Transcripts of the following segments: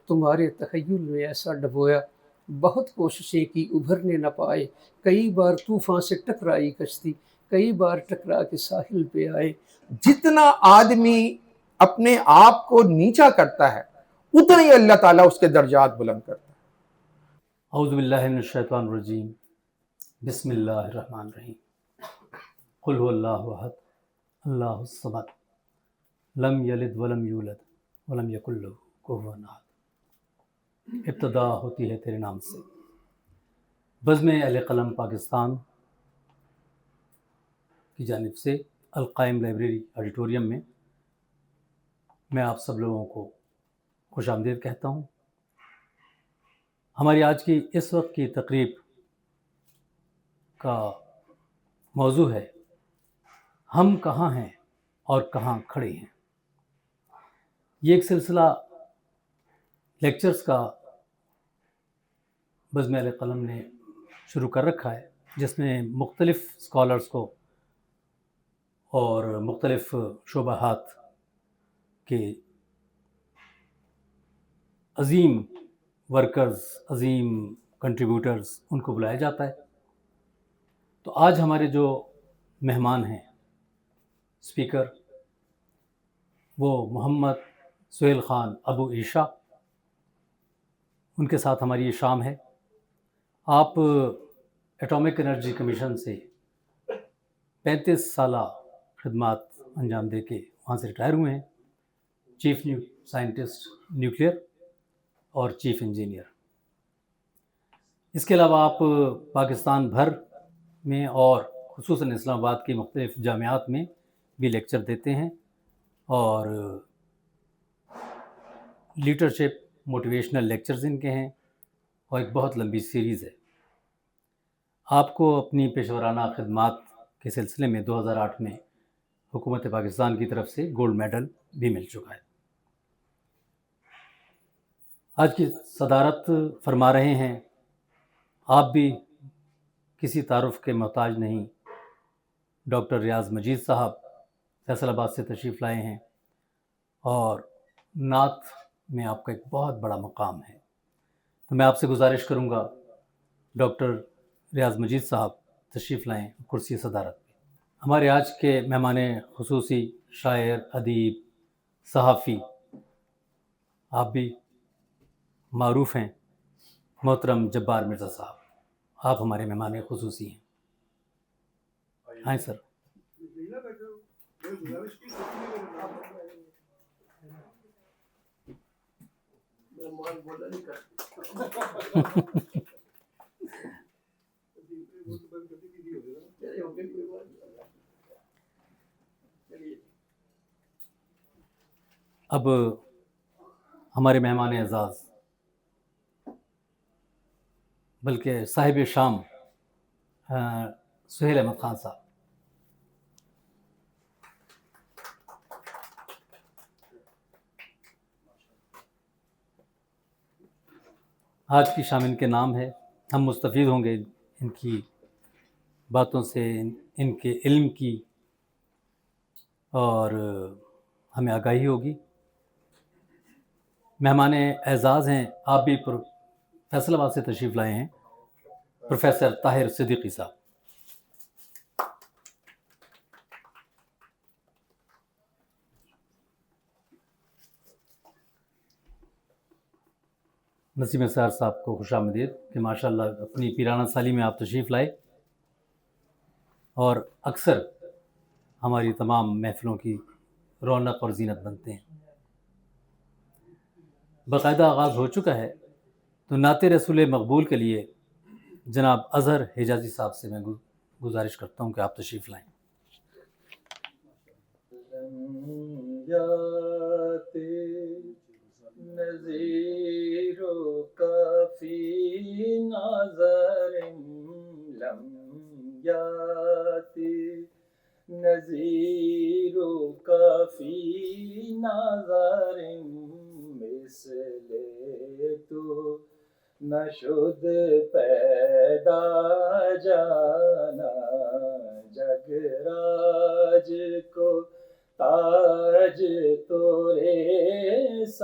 تمہارے تخیل میں ایسا ڈبویا، بہت کوششیں کی ابھرنے نہ پائے، کئی بار طوفان سے ٹکرائی کشتی، کئی بار ٹکرا کے ساحل پہ آئے۔ جتنا آدمی اپنے آپ کو نیچا کرتا ہے اتنا ہی اللہ تعالیٰ اس کے درجات بلند کرتا ہے۔ اعوذ باللہ من الشیطان الرجیم، بسم اللہ الرحمن الرحیم۔ قل هو اللہ احد اللہ الصمد لم یلد ولم یولد ولم یکن لہ کفوا احد۔ ابتدا ہوتی ہے تیرے نام سے۔ بزم اہل قلم پاکستان کی جانب سے القائم لائبریری آڈیٹوریم میں آپ سب لوگوں کو خوش آمدید کہتا ہوں۔ ہماری آج کی اس وقت کی تقریب کا موضوع ہے ہم کہاں ہیں اور کہاں کھڑے ہیں۔ یہ ایک سلسلہ لیکچرز کا بزم اہل قلم نے شروع کر رکھا ہے، جس میں مختلف اسکالرز کو اور مختلف شعبہات کے عظیم ورکرز، عظیم کنٹریبیوٹرز، ان کو بلایا جاتا ہے۔ تو آج ہمارے جو مہمان ہیں اسپیکر، وہ محمد سہیل خان ابو عیشا، ان کے ساتھ ہماری یہ شام ہے۔ آپ ایٹامک انرجی کمیشن سے 35 سالہ خدمات انجام دے کے وہاں سے ریٹائر ہوئے ہیں، چیف سائنٹسٹ نیوکلیئر اور چیف انجینئر۔ اس کے علاوہ آپ پاکستان بھر میں اور خصوصاً اسلام آباد کی مختلف جامعات میں بھی لیکچر دیتے ہیں، اور لیڈرشپ موٹیویشنل لیکچرز ان کے ہیں، اور ایک بہت لمبی سیریز ہے۔ آپ کو اپنی پیشورانہ خدمات کے سلسلے میں 2008 میں حکومت پاکستان کی طرف سے گولڈ میڈل بھی مل چکا ہے۔ آج کی صدارت فرما رہے ہیں، آپ بھی کسی تعارف کے محتاج نہیں، ڈاکٹر ریاض مجید صاحب فیصل آباد سے تشریف لائے ہیں، اور نعت میں آپ کا ایک بہت بڑا مقام ہے۔ تو میں آپ سے گزارش کروں گا ڈاکٹر ریاض مجید صاحب تشریف لائیں کرسی صدارت پہ۔ ہمارے آج کے مہمان خصوصی شاعر، ادیب، صحافی، آپ بھی معروف ہیں، محترم جبار مرزا صاحب، آپ ہمارے مہمان خصوصی ہیں۔ ہاں سر۔ اب ہمارے مہمان اعزاز، بلکہ صاحب شام سہیل احمد خان صاحب، آج کی شام ان کے نام ہے۔ ہم مستفید ہوں گے ان کی باتوں سے، ان کے علم کی، اور ہمیں آگاہی ہوگی۔ مہمان اعزاز ہیں، آپ بھی فیصل آباد سے تشریف لائے ہیں، پروفیسر طاہر صدیقی صاحب۔ نسیم اسرار صاحب کو خوش آمدید کہ ماشاءاللہ اپنی پیرانہ سالی میں آپ تشریف لائے، اور اکثر ہماری تمام محفلوں کی رونق اور زینت بنتے ہیں۔ باقاعدہ آغاز ہو چکا ہے، تو نعت رسول مقبول کے لیے جناب اظہر حجازی صاحب سے میں گزارش کرتا ہوں کہ آپ تشریف لائیں۔ نذیر و کافی نظر لم یاتی، نذیر و کافی نظر مثل تو نشد پیدا جانا، جگ راج کو تاج تورے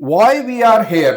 Why we are here,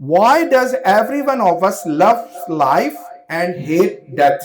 Why does everyone of us love life and hate death?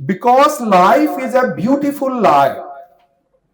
Because life is a beautiful lie.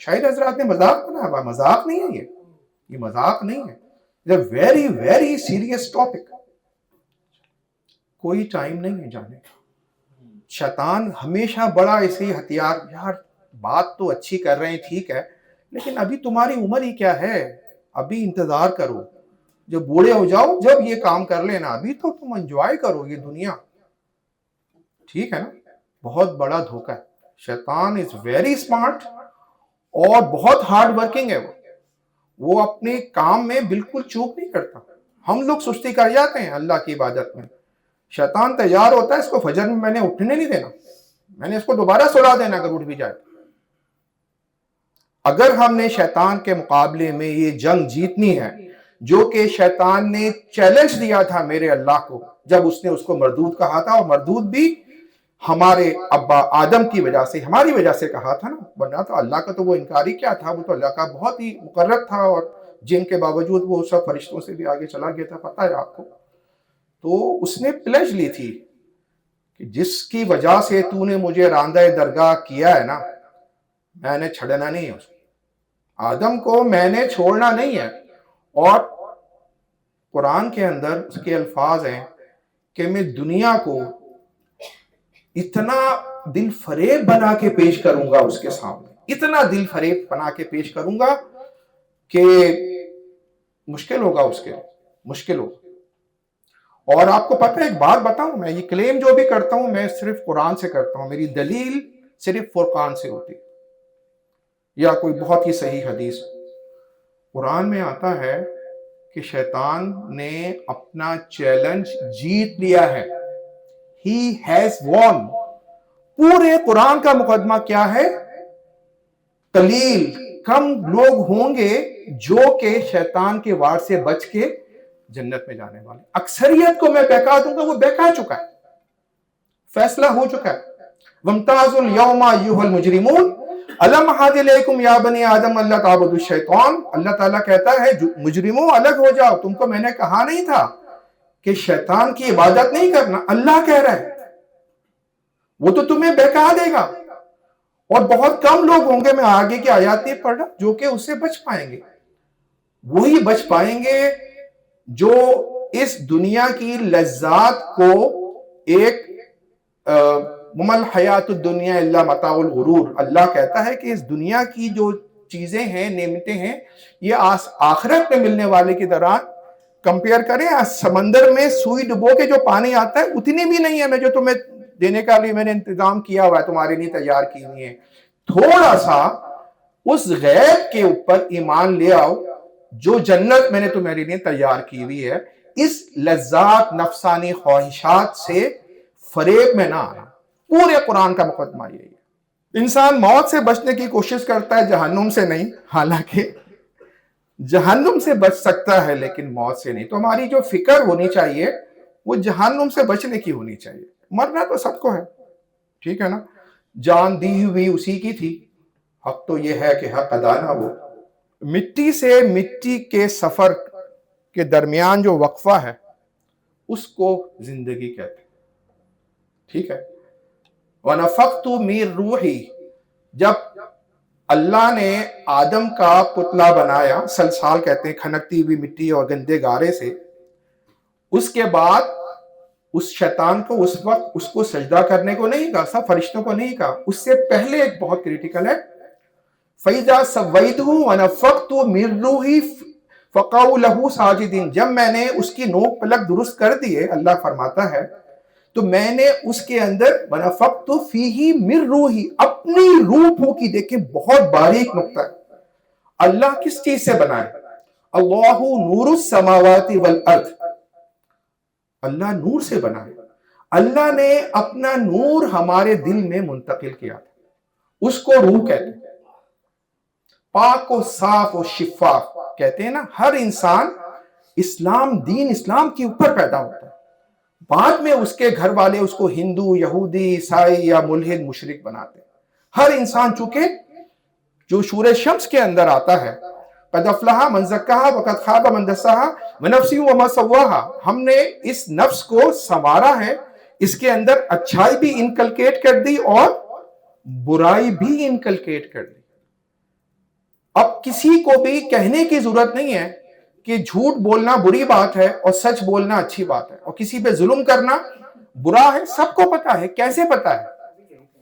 شاعر حضرات نے مذاق بنایا ہوا، مذاق نہیں ہے یہ مذاق نہیں ہے، ویری ویری سیریس ٹاپک. کوئی ٹائم نہیں ہے جانے کا. شیطان ہمیشہ بڑا ایسے ہی ہتھیار، یار بات تو اچھی کر رہے ہیں ٹھیک ہے، لیکن ابھی تمہاری عمر ہی کیا ہے، ابھی انتظار کرو، جب بوڑھے ہو جاؤ جب یہ کام کر لینا، ابھی تو تم انجوائے کرو یہ دنیا. ٹھیک ہے نا. بہت بڑا دھوکہ ہے. شیطان از ویری اسمارٹ اور بہت ہارڈ ورکنگ ہے. وہ اپنے کام میں بالکل چوک نہیں کرتا. ہم لوگ سستی کر جاتے ہیں اللہ کی عبادت میں. شیطان تیار ہوتا ہے، اس کو فجر میں نے اٹھنے نہیں دینا، میں نے اس کو دوبارہ سلا دینا اگر اٹھ بھی جائے. اگر ہم نے شیطان کے مقابلے میں یہ جنگ جیتنی ہے جو کہ شیطان نے چیلنج دیا تھا میرے اللہ کو جب اس نے اس کو مردود کہا تھا، اور مردود بھی ہمارے ابا آدم کی وجہ سے، ہماری وجہ سے کہا تھا نا، ورنہ تو اللہ کا تو وہ انکاری کیا تھا، وہ تو اللہ کا بہت ہی مقرب تھا، اور جن کے باوجود وہ سب فرشتوں سے بھی آگے چلا گیا تھا، پتہ ہے آپ کو. تو اس نے پلیج لی تھی کہ جس کی وجہ سے تو نے مجھے راندہ درگاہ کیا ہے نا، میں نے چھڑنا نہیں ہے اس کو، آدم کو میں نے چھوڑنا نہیں ہے. اور قرآن کے اندر اس کے الفاظ ہیں کہ میں دنیا کو اتنا دل فریب بنا کے پیش کروں گا اس کے سامنے، اتنا دل فریب بنا کے پیش کروں گا کہ مشکل ہوگا اس کے لیے، مشکل ہوگا. اور آپ کو پتہ ہے ایک بات بتاؤں، میں یہ کلیم جو بھی کرتا ہوں میں صرف قرآن سے کرتا ہوں، میری دلیل صرف فرقان سے ہوتی یا کوئی بہت ہی صحیح حدیث. قرآن میں آتا ہے کہ شیطان نے اپنا چیلنج جیت لیا ہے. He has won. پورے قرآن کا مقدمہ کیا ہے؟ قلیل، کم لوگ ہوں گے جو کہ شیطان کے وار سے بچ کے جنت میں جانے والے. اکثریت کو میں بہکا دوں گا، وہ بہکا چکا ہے، فیصلہ ہو چکا ہے. وَامْتَازُوا الْيَوْمَ أَيُّهَا الْمُجْرِمُونَ أَلَمْ أَعْهَدْ إِلَيْكُمْ يَا بَنِي آدَمَ أَلَّا تَعْبُدُوا الشَّيْطَانَ. اللہ تعالیٰ کہتا ہے مجرموں الگ ہو جاؤ، تم کو میں نے کہا نہیں تھا کہ شیطان کی عبادت نہیں کرنا. اللہ کہہ رہا ہے وہ تو تمہیں بہکا دے گا، اور بہت کم لوگ ہوں گے، میں آگے کی آیات نہیں پڑھ رہا، جو کہ اس سے بچ پائیں گے. وہی بچ پائیں گے جو اس دنیا کی لذات کو ایک مَمَا الْحَيَاةُ الدُّنْيَا إِلَّا مَتَاعُ الْغُرُورِ. اللہ کہتا ہے کہ اس دنیا کی جو چیزیں ہیں، نعمتیں ہیں، یہ آخرت میں ملنے والے کی طرح کمپیئر کریں سمندر میں سوئی ڈبو کے جو پانی آتا ہے اتنی بھی نہیں ہے میں جو تمہیں دینے کا لیے میں نے انتظام کیا ہوا ہے، تمہارے لیے تیار کی ہوئی ہے. تھوڑا سا اس غیب کے اوپر ایمان لے آؤ جو جنت میں نے تمہارے لیے تیار کی ہوئی ہے. اس لذات نفسانی خواہشات سے فریب میں نہ آنا. پورے قرآن کا مقدمہ یہی ہے. انسان موت سے بچنے کی کوشش کرتا ہے، جہنم سے نہیں، حالانکہ جہنم سے بچ سکتا ہے لیکن موت سے نہیں. تو ہماری جو فکر ہونی چاہیے وہ جہنم سے بچنے کی ہونی چاہیے. مرنا تو سب کو ہے، ٹھیک ہے نا، جان دی ہوئی اسی کی تھی. حق تو یہ ہے کہ حق ادا نہ ہو. مٹی سے مٹی کے سفر کے درمیان جو وقفہ ہے اس کو زندگی کہتے ہیں، ٹھیک ہے. وَنَفَخْتُ مِن رُوحِي، جب اللہ نے آدم کا پتلا بنایا، سلسال کہتے ہیں کھنکتی ہوئی مٹی اور گندے گارے سے، اس کے بعد اس شیطان کو اس وقت اس کو سجدہ کرنے کو نہیں کہا، سب فرشتوں کو نہیں کہا. اس سے پہلے ایک بہت کریٹیکل ہے، فَإِذَا سَوَّيْتُهُ وَنَفَخْتُ مِن رُوحِي فَقَعُوا لَهُ سَاجِدِينَ. جب میں نے اس کی نوک پلک درست کر دیے، اللہ فرماتا ہے، تو میں نے اس کے اندر وَنَفَخْتُ فِيهِ مِن رُوحِي، اپنی روح پھونکی. دیکھیں بہت باریک نقطہ ہے. اللہ کس چیز سے بنائے؟ اللہ نور السماوات والارض، اللہ نور سے بنائے. اللہ نے اپنا نور ہمارے دل میں منتقل کیا تھا، اس کو روح کہتے ہیں. پاک و صاف و شفاف کہتے ہیں نا. ہر انسان اسلام، دین اسلام کے اوپر پیدا ہوتا ہے. بعد میں اس کے گھر والے اس کو ہندو، یہودی، عیسائی یا ملحد، مشرک بناتے ہیں. ہر انسان چونکہ جو سورہ شمس کے اندر آتا ہے، قد افلح من زکاہا وقد خاب من دساہا ونفس وما سواہا، ہم نے اس نفس کو سنوارا ہے، اس کے اندر اچھائی بھی انکلکیٹ کر دی اور برائی بھی انکلکیٹ کر دی. اب کسی کو بھی کہنے کی ضرورت نہیں ہے کہ جھوٹ بولنا بری بات ہے اور سچ بولنا اچھی بات ہے، اور کسی پہ ظلم کرنا برا ہے، سب کو پتا ہے۔ کیسے پتا ہے؟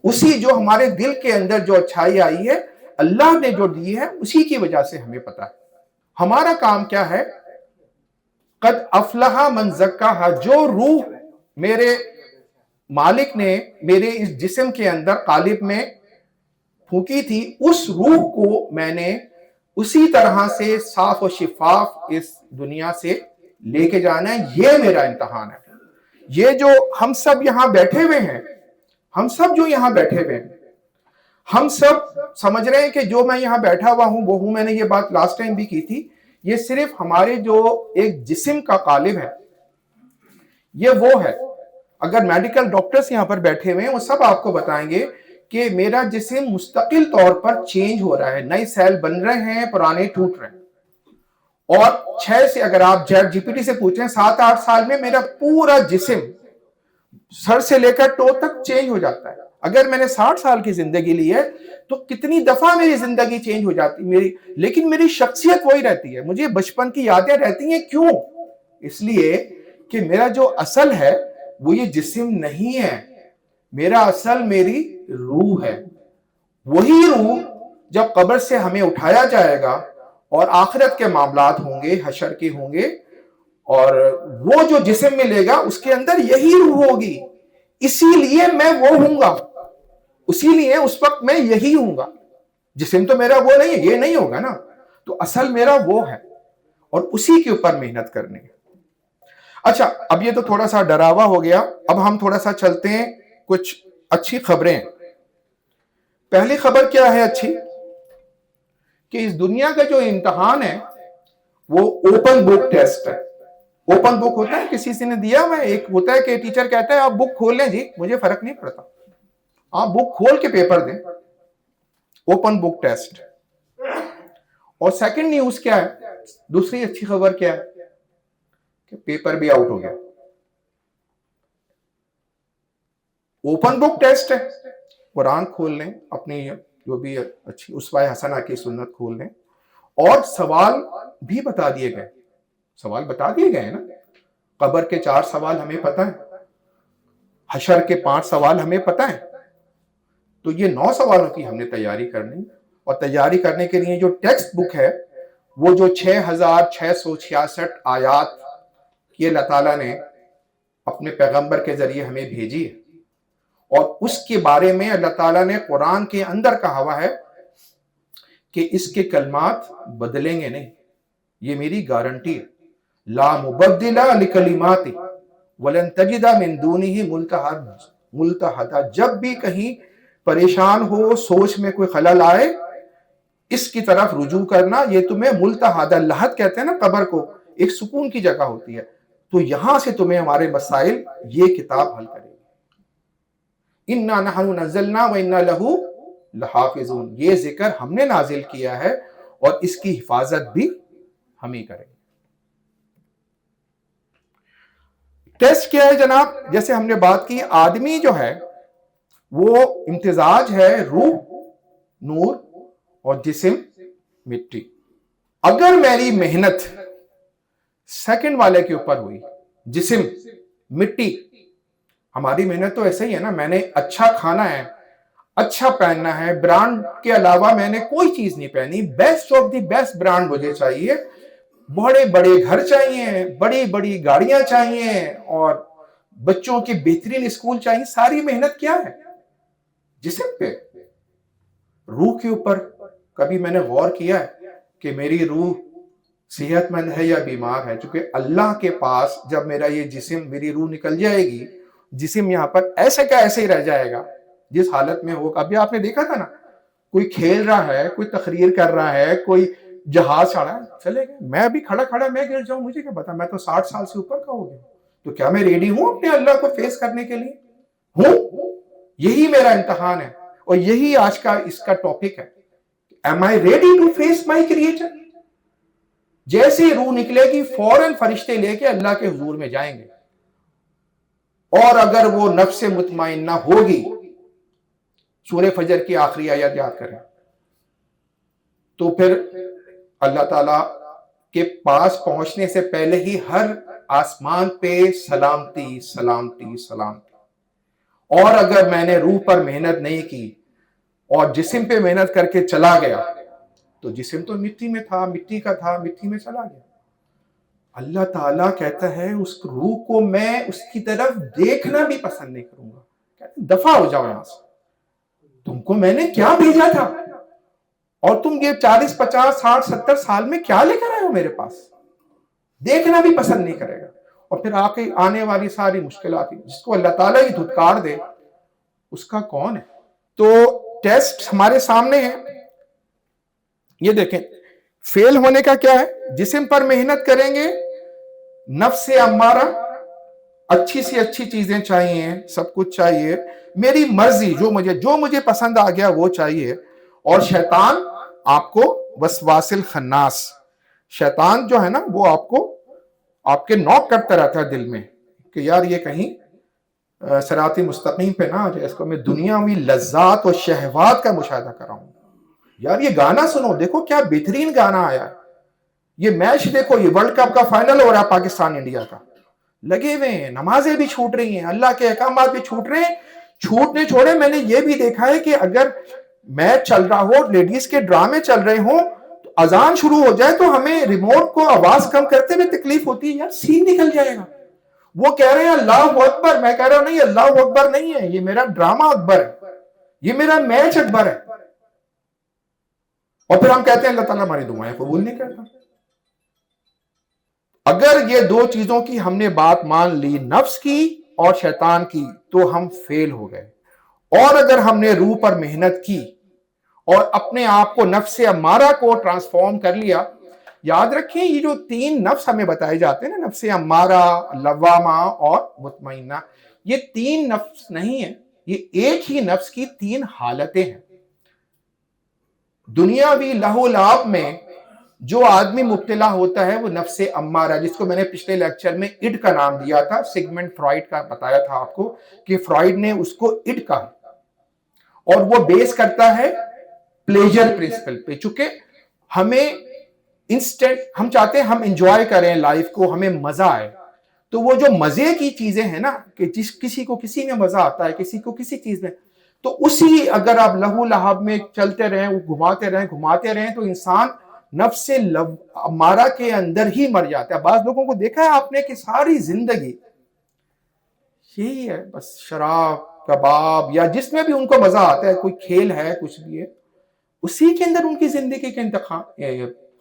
اسی جو ہمارے دل کے اندر جو اچھائی آئی ہے، اللہ نے جو دی ہے، اسی کی وجہ سے ہمیں پتا ہے۔ ہمارا کام کیا ہے؟ قد افلح من زکاہا، جو روح میرے مالک نے میرے اس جسم کے اندر قالب میں پھونکی تھی، اس روح کو میں نے اسی طرح سے صاف و شفاف اس دنیا سے لے کے جانا ہے۔ یہ میرا امتحان ہے۔ یہ جو ہم سب یہاں بیٹھے ہوئے ہیں، ہم سب جو یہاں بیٹھے ہوئے ہیں، ہم سب سمجھ رہے ہیں کہ جو میں یہاں بیٹھا ہوا ہوں وہ ہوں۔ میں نے یہ بات لاسٹ ٹائم بھی کی تھی، یہ صرف ہمارے جو ایک جسم کا قالب ہے، یہ وہ ہے۔ اگر میڈیکل ڈاکٹرز یہاں پر بیٹھے ہوئے ہیں، وہ سب آپ کو بتائیں گے کہ میرا جسم مستقل طور پر چینج ہو رہا ہے، نئے سیل بن رہے ہیں، پرانے ٹوٹ رہے ہیں۔ اور 6 سے اگر آپ چیٹ جی پی ٹی سے پوچھیں 7-8 سال میں میرا پورا جسم سر سے لے کر ٹو تک چینج ہو جاتا ہے۔ اگر میں نے 60 سال کی زندگی لی ہے تو کتنی دفعہ میری زندگی چینج ہو جاتی، لیکن میری شخصیت وہی رہتی ہے، مجھے بچپن کی یادیں رہتی ہیں۔ کیوں؟ اس لیے کہ میرا جو اصل ہے وہ یہ جسم نہیں ہے، میرا اصل میری روح ہے۔ وہی روح جب قبر سے ہمیں اٹھایا جائے گا اور آخرت کے معاملات ہوں گے، حشر کے ہوں گے، اور وہ جو جسم ملے گا اس کے اندر یہی روح ہوگی۔ اسی لیے میں وہ ہوں گا، اسی لیے اس وقت میں یہی ہوں گا۔ جسم تو میرا وہ نہیں ہے، یہ نہیں ہوگا نا، تو اصل میرا وہ ہے، اور اسی کے اوپر محنت کرنی ہے۔ اچھا، اب یہ تو تھوڑا سا ڈراوا ہو گیا، اب ہم تھوڑا سا چلتے ہیں کچھ اچھی خبریں۔ پہلی خبر کیا ہے اچھی؟ کہ اس دنیا کا جو امتحان ہے وہ اوپن بک ٹیسٹ ہے۔ اوپن بک ہوتا ہے، کسی سے نے دیا ہوا ہے، ایک ہوتا ہے کہ ٹیچر کہتا ہے آپ بک کھول لیں جی، مجھے فرق نہیں پڑتا، آپ بک کھول کے پیپر دیں۔ Open book test. اور سیکنڈ نیوز کیا ہے؟ دوسری اچھی خبر کیا ہے؟ کہ پیپر بھی آؤٹ ہو گیا۔ اوپن بک ٹیسٹ ہے، قرآن کھول لیں، اپنی جو بھی اچھی اسوہ حسنہ کی سنت کھول لیں، اور سوال بھی بتا دیے گئے۔ سوال بتا دیے گئے ہیں نا، قبر کے 4 سوال ہمیں پتہ ہیں، حشر کے 5 سوال ہمیں پتہ ہیں، تو یہ 9 سوالوں کی ہم نے تیاری کرنی، اور تیاری کرنے کے لیے جو ٹیکسٹ بک ہے وہ جو 6666 آیات کی اللہ تعالیٰ نے اپنے پیغمبر کے ذریعے ہمیں بھیجی ہے، اور اس کے بارے میں اللہ تعالیٰ نے قرآن کے اندر کہا ہوا ہے کہ اس کے کلمات بدلیں گے نہیں، یہ میری گارنٹی ہے۔ لا مبدل لکلماتی ولن تجد من دونہ ملتحدا۔ جب بھی کہیں پریشان ہو، سوچ میں کوئی خلل آئے، اس کی طرف رجوع کرنا، یہ تمہیں ملتحدا، لحد کہتے ہیں نا قبر کو، ایک سکون کی جگہ ہوتی ہے، تو یہاں سے تمہیں ہمارے مسائل یہ کتاب حل کرے گی۔ انا نحن نزلنا وانا لہ لحافظون، یہ ذکر ہم نے نازل کیا ہے اور اس کی حفاظت بھی ہم ہی کریں گے۔ ٹیسٹ کیا ہے جناب؟ جیسے ہم نے بات کی، آدمی جو ہے وہ امتزاج ہے، روح نور اور جسم مٹی۔ اگر میری محنت سیکنڈ والے کے اوپر ہوئی، جسم مٹی، ہماری محنت تو ایسے ہی ہے نا، میں نے اچھا کھانا ہے، اچھا پہننا ہے، برانڈ کے علاوہ میں نے کوئی چیز نہیں پہنی، best of the best brand مجھے چاہیے، بڑے بڑے گھر چاہیے، بڑی بڑی گاڑیاں چاہیے، اور بچوں کی بہترین اسکول چاہیے۔ ساری محنت کیا ہے؟ جسم پہ۔ روح کے اوپر کبھی میں نے غور کیا ہے کہ میری روح صحت مند ہے یا بیمار ہے؟ چونکہ اللہ کے پاس جب میرا یہ جسم، میری روح نکل جائے گی، جسم یہاں پر ایسے کا ایسے ہی رہ جائے گا جس حالت میں ہوگا۔ ابھی آپ نے دیکھا تھا نا، کوئی کھیل رہا ہے، کوئی تقریر کر رہا ہے، کوئی جہاز چڑھا ہے، چلے گئے، میں ابھی کھڑا کھڑا میں گر جاؤں، مجھے کیا پتا، میں تو 60 سال سے اوپر کا ہو گیا، تو کیا میں ریڈی ہوں اپنے اللہ کو فیس کرنے کے لیے؟ ہوں۔ یہی میرا امتحان ہے، اور یہی آج کا اس کا ٹاپک ہے۔ Am I ready to face my creator؟ جیسے روح نکلے گی فوراً فرشتے لے کے اللہ کے حضور میں جائیں گے، اور اگر وہ نفس مطمئنہ ہوگی، سورہ فجر کی آخری آیت یاد کریں، تو پھر اللہ تعالیٰ کے پاس پہنچنے سے پہلے ہی ہر آسمان پہ سلامتی سلامتی سلامتی۔ اور اگر میں نے روح پر محنت نہیں کی اور جسم پہ محنت کر کے چلا گیا تو جسم تو مٹی میں تھا، مٹی کا تھا، مٹی میں چلا گیا۔ اللہ تعالیٰ کہتا ہے اس روح کو میں اس کی طرف دیکھنا بھی پسند نہیں کروں گا، کہتے دفع ہو جاؤ یہاں سے، تم کو میں نے کیا بھیجا تھا اور تم یہ 40 50 60 70 سال میں کیا لے کر آئے ہو میرے پاس، دیکھنا بھی پسند نہیں کرے گا۔ اور پھر آنے والی ساری مشکلات، جس کو اللہ تعالیٰ ہی دھتکار دے اس کا کون ہے؟ تو ٹیسٹ ہمارے سامنے ہے، یہ دیکھیں فیل ہونے کا کیا ہے؟ جسم پر محنت کریں گے، نفس امارہ، اچھی سی اچھی چیزیں چاہیے، سب کچھ چاہیے، میری مرضی، جو مجھے پسند آ گیا وہ چاہیے، اور شیطان آپ کو وسواس الخناس، شیطان جو ہے نا وہ آپ کے نوک کرتا رہتا ہے دل میں کہ یار یہ کہیں صراط مستقیم پہ نہ آ جائے، اس کو میں دنیاوی لذات اور شہوات کا مشاہدہ کر رہا ہوں۔ یار یہ گانا سنو، دیکھو کیا بہترین گانا آیا ہے، یہ میچ دیکھو، یہ ورلڈ کپ کا فائنل ہو رہا ہے پاکستان انڈیا کا، لگے ہوئے ہیں، نمازیں بھی چھوٹ رہی ہیں، اللہ کے احکامات بھی چھوٹ رہے ہیں، چھوٹنے چھوڑے۔ میں نے یہ بھی دیکھا ہے کہ اگر میچ چل رہا ہو، لیڈیز کے ڈرامے چل رہے ہوں، تو اذان شروع ہو جائے تو ہمیں ریموٹ کو آواز کم کرتے ہوئے تکلیف ہوتی ہے، یار سین نکل جائے گا۔ وہ کہہ رہے ہیں اللہ اکبر، میں کہہ رہا ہوں نہیں، اللہ اکبر نہیں ہے، یہ میرا ڈرامہ اکبر ہے، یہ میرا میچ اکبر ہے۔ اور پھر ہم کہتے ہیں اللہ تعالیٰ ہماری دعائیں قبول نہیں کرتا۔ اگر یہ دو چیزوں کی ہم نے بات مان لی، نفس کی اور شیطان کی، تو ہم فیل ہو گئے۔ اور اگر ہم نے روح پر محنت کی اور اپنے آپ کو نفس امارہ کو ٹرانسفارم کر لیا، یاد رکھیں یہ جو 3 نفس ہمیں بتائے جاتے ہیں نا، نفس امارہ، لوامہ اور مطمئنہ، یہ 3 نفس نہیں ہیں، یہ ایک ہی نفس کی 3 حالتیں ہیں۔ دنیاوی لہو لعب میں جو آدمی مبتلا ہوتا ہے وہ نفس امارہ، جس کو میں نے پچھلے لیکچر میں اڈ کا نام دیا تھا، سگمنڈ فرائڈ کا بتایا تھا آپ کو کہ فرائڈ نے اس کو اڈ کہا، اور وہ بیس کرتا ہے پلیجر پرنسپل پہ، چونکہ ہمیں انسٹنٹ، ہم چاہتے ہیں ہم انجوائے کریں لائف کو، ہمیں مزہ آئے، تو وہ جو مزے کی چیزیں ہیں نا، کہ کسی کو کسی میں مزہ آتا ہے، کسی کو کسی چیز میں، تو اسی اگر آپ لہو لہب میں چلتے رہیں، گھماتے رہیں تو انسان نفس امارہ کے اندر ہی مر جاتا ہے۔ بعض لوگوں کو دیکھا ہے آپ نے کہ ساری زندگی یہی ہے، بس شراب، کباب، یا جس میں بھی ان کو مزہ آتا ہے، کوئی کھیل ہے، کچھ بھی ہے، اسی کے اندر ان کی زندگی کا انتخاب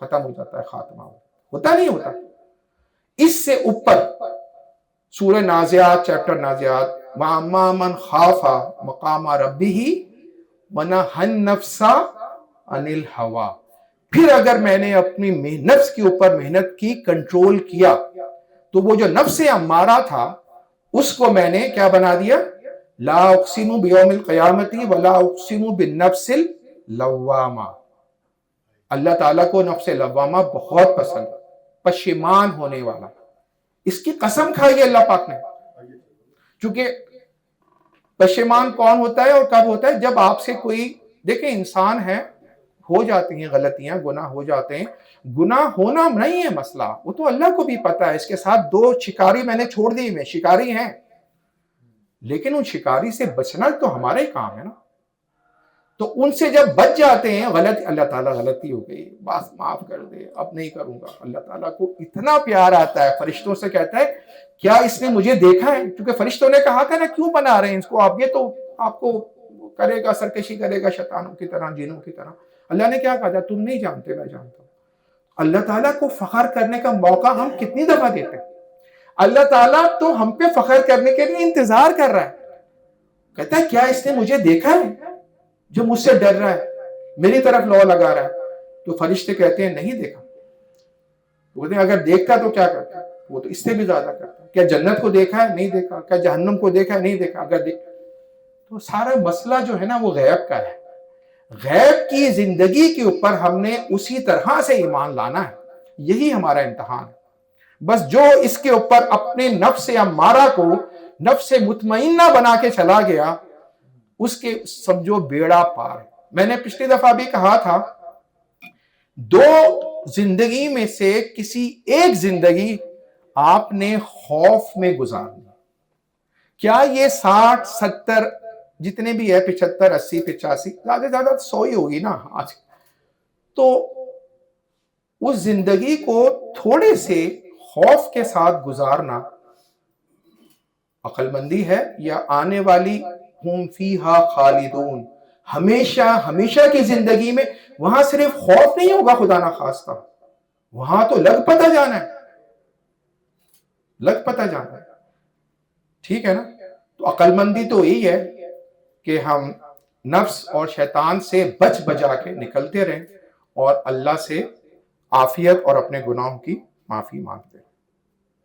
ختم ہو جاتا ہے، خاتمہ ہوتا نہیں ہوتا۔ اس سے اوپر سورہ نازعات، چیپٹر نازعات، وَأَمَّا مَنْ خَافَ مَقَامَ رَبِّهِ وَنَهَى النَّفْسَ عَنِ الْهَوَىٰ، پھر اگر میں نے اپنی نفس کے اوپر محنت کی، کنٹرول کیا، تو وہ جو نفس امارہ تھا اس کو میں نے کیا بنا دیا؟ لا اقسم بیوم القیامت ولا اقسم بالنفس اللوامہ۔ اللہ تعالیٰ کو نفس لوامہ بہت پسند ہے، پشیمان ہونے والا، اس کی قسم کھائی ہے اللہ پاک نے، چونکہ پشیمان کون ہوتا ہے اور کب ہوتا ہے؟ جب آپ سے کوئی، دیکھیں انسان ہے، ہو جاتی ہیں غلطیاں، گناہ ہو جاتے ہیں، گناہ ہونا نہیں ہے مسئلہ، وہ تو اللہ کو بھی پتا ہے۔ اس کے ساتھ 2 شکاری میں نے چھوڑ دی، میں شکاری ہیں، لیکن ان شکاری سے بچنا تو ہمارا ہی کام ہے نا۔ تو ان سے جب بچ جاتے ہیں، غلط، اللہ تعالیٰ غلطی ہو گئی، بس معاف کر دے، اب نہیں کروں گا، اللہ تعالیٰ کو اتنا پیار آتا ہے، فرشتوں سے کہتا ہے کیا اس نے مجھے دیکھا ہے؟ کیونکہ فرشتوں نے کہا تھا نا کیوں بنا رہے ہیں اس کو آپ، یہ تو آپ کو کرے گا، سرکشی کرے گا شیطانوں کی طرح، جنوں کی طرح۔ اللہ نے کیا کہا تھا؟ تم نہیں جانتے، میں جانتا ہوں۔ اللہ تعالیٰ کو فخر کرنے کا موقع ہم کتنی دفعہ دیتے ہیں؟ اللہ تعالیٰ تو ہم پہ فخر کرنے کے لیے انتظار کر رہا ہے، کہتا ہے کیا اس نے مجھے دیکھا ہے جو مجھ سے ڈر رہا ہے، میری طرف لو لگا رہا ہے؟ تو فرشتے کہتے ہیں نہیں دیکھا۔ وہ کہتے ہیں اگر دیکھتا تو کیا کرتا؟ وہ تو اس سے بھی زیادہ کرتا۔ کیا جنت کو دیکھا ہے؟ نہیں دیکھا۔ کیا جہنم کو دیکھا ہے؟ نہیں دیکھا۔ اگر تو سارا مسئلہ جو ہے نا وہ غیب کا ہے۔ غیب کی زندگی کے اوپر ہم نے اسی طرح سے ایمان لانا ہے، یہی ہمارا امتحان ہے۔ بس جو اس کے اوپر اپنے نفس امارہ کو نفس مطمئنہ بنا کے چلا گیا، اس کے سمجھو بیڑا پار ہے۔ میں نے پچھلی دفعہ بھی کہا تھا دو زندگی میں سے کسی ایک زندگی آپ نے خوف میں گزارنی. کیا یہ 60 70 جتنے بھی ہے 75 80 85 زیادہ سے زیادہ 100 ہی ہوگی نا آج, تو اس زندگی کو تھوڑے سے خوف کے ساتھ گزارنا عقل مندی ہے, یا آنے والی ہم فیہا خالدون, ہمیشہ کی زندگی میں وہاں صرف خوف نہیں ہوگا خدا نہ خواستہ, وہاں تو لگ پتہ جانا ہے, لگ پتہ جانا ہے. ٹھیک ہے نا؟ تو عقل مندی تو یہی ہے کہ ہم نفس اور شیطان سے بچ بجا کے نکلتے رہیں اور اللہ سے عافیت اور اپنے گناہوں کی معافی مانگتے ہیں.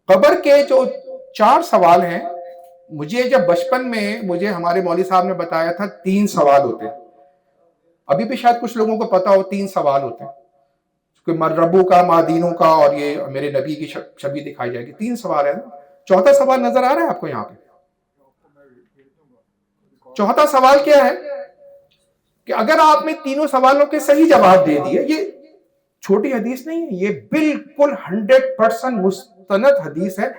قبر کے جو 4 سوال ہیں, مجھے جب بچپن میں مجھے ہمارے مولوی صاحب نے بتایا تھا 3 سوال ہوتے ہیں. ابھی بھی شاید کچھ لوگوں کو پتا ہو 3 سوال ہوتے ہیں, کہ مربو کا, مادینوں کا, اور یہ میرے نبی کی شبیہ دکھائی جائے گی. 3 سوال ہے. 4تھا سوال نظر آ رہا ہے آپ کو یہاں پہ؟ 4تھا سوال کیا ہے کہ اگر آپ نے تینوں سوالوں کے صحیح جواب دے دیے, یہ چھوٹی حدیث نہیں ہے, یہ بالکل 100% مستند حدیث ہے,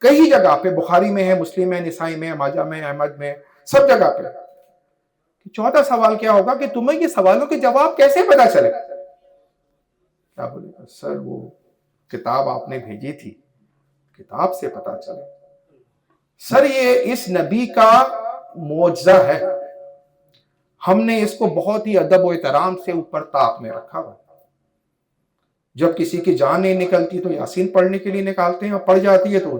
کئی جگہ پہ, بخاری میں ہے, مسلم میں, نسائی میں, ماجہ میں, احمد میں, سب جگہ پہ. 4تھا سوال کیا ہوگا کہ تمہیں یہ سوالوں کے جواب کیسے پتا چلے؟ کیا بولے گا سر, وہ کتاب آپ نے بھیجی تھی, کتاب سے پتا چلے. سر یہ اس نبی کا معجزہ ہے, ہم نے اس کو بہت ہی ادب و احترام سے اوپر طاق میں رکھا ہوا. جب کسی کی جان نہیں نکلتی تو یاسین پڑھنے کے لیے نکالتے ہیں, اور پڑھ جاتی ہے تو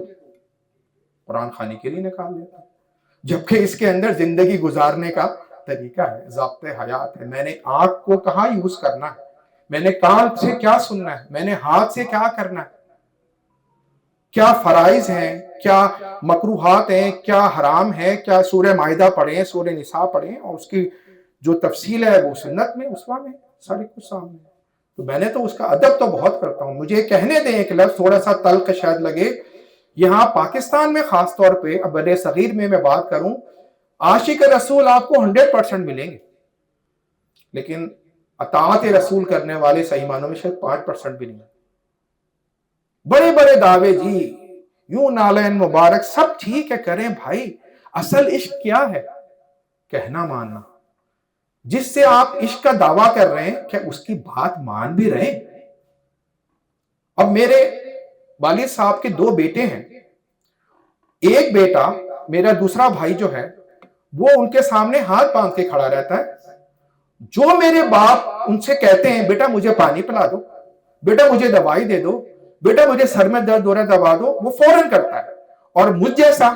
قرآن خوانی کے لیے نکال لیتے ہیں. جبکہ اس کے اندر زندگی گزارنے کا طریقہ ہے, ضابط حیات ہے. میں نے آنکھ کو کہاں یوز کرنا ہے, میں نے کان سے کیا سننا ہے, میں نے ہاتھ سے کیا کرنا ہے, کیا فرائض ہیں, کیا مکروہات ہیں, کیا حرام ہے, کیا سورہ مائدہ پڑھیں, سورہ نساء پڑھیں, اور اس کی جو تفصیل ہے وہ سنت میں, اسوا میں, سارے کچھ سامنے. تو میں نے تو اس کا ادب تو بہت کرتا ہوں. مجھے کہنے دیں ایک لفظ تھوڑا سا تلخ شاید لگے, یہاں پاکستان میں خاص طور پہ, اب بڑے صغیر میں بات کروں, عاشق رسول آپ کو 100% ملیں گے, لیکن اطاعت رسول کرنے والے صحیح معنوں میں شاید 5% بھی نہیں. بڑے بڑے دعوے جی, یوں نالین مبارک, سب ٹھیک ہے کریں بھائی, اصل عشق کیا ہے؟ کہنا ماننا. جس سے آپ عشق کا دعویٰ کر رہے ہیں, کیا اس کی بات مان بھی رہے؟ اب میرے والد صاحب کے 2 بیٹے ہیں, ایک بیٹا میرا, دوسرا بھائی جو ہے وہ ان کے سامنے ہاتھ باندھ کے کھڑا رہتا ہے. جو میرے باپ ان سے کہتے ہیں بیٹا مجھے پانی پلا دو, بیٹا مجھے دوائی دے دو, بیٹا مجھے سر میں درد ہو رہا ہے دوا دو, وہ فوراً کرتا ہے. اور مجھ جیسا,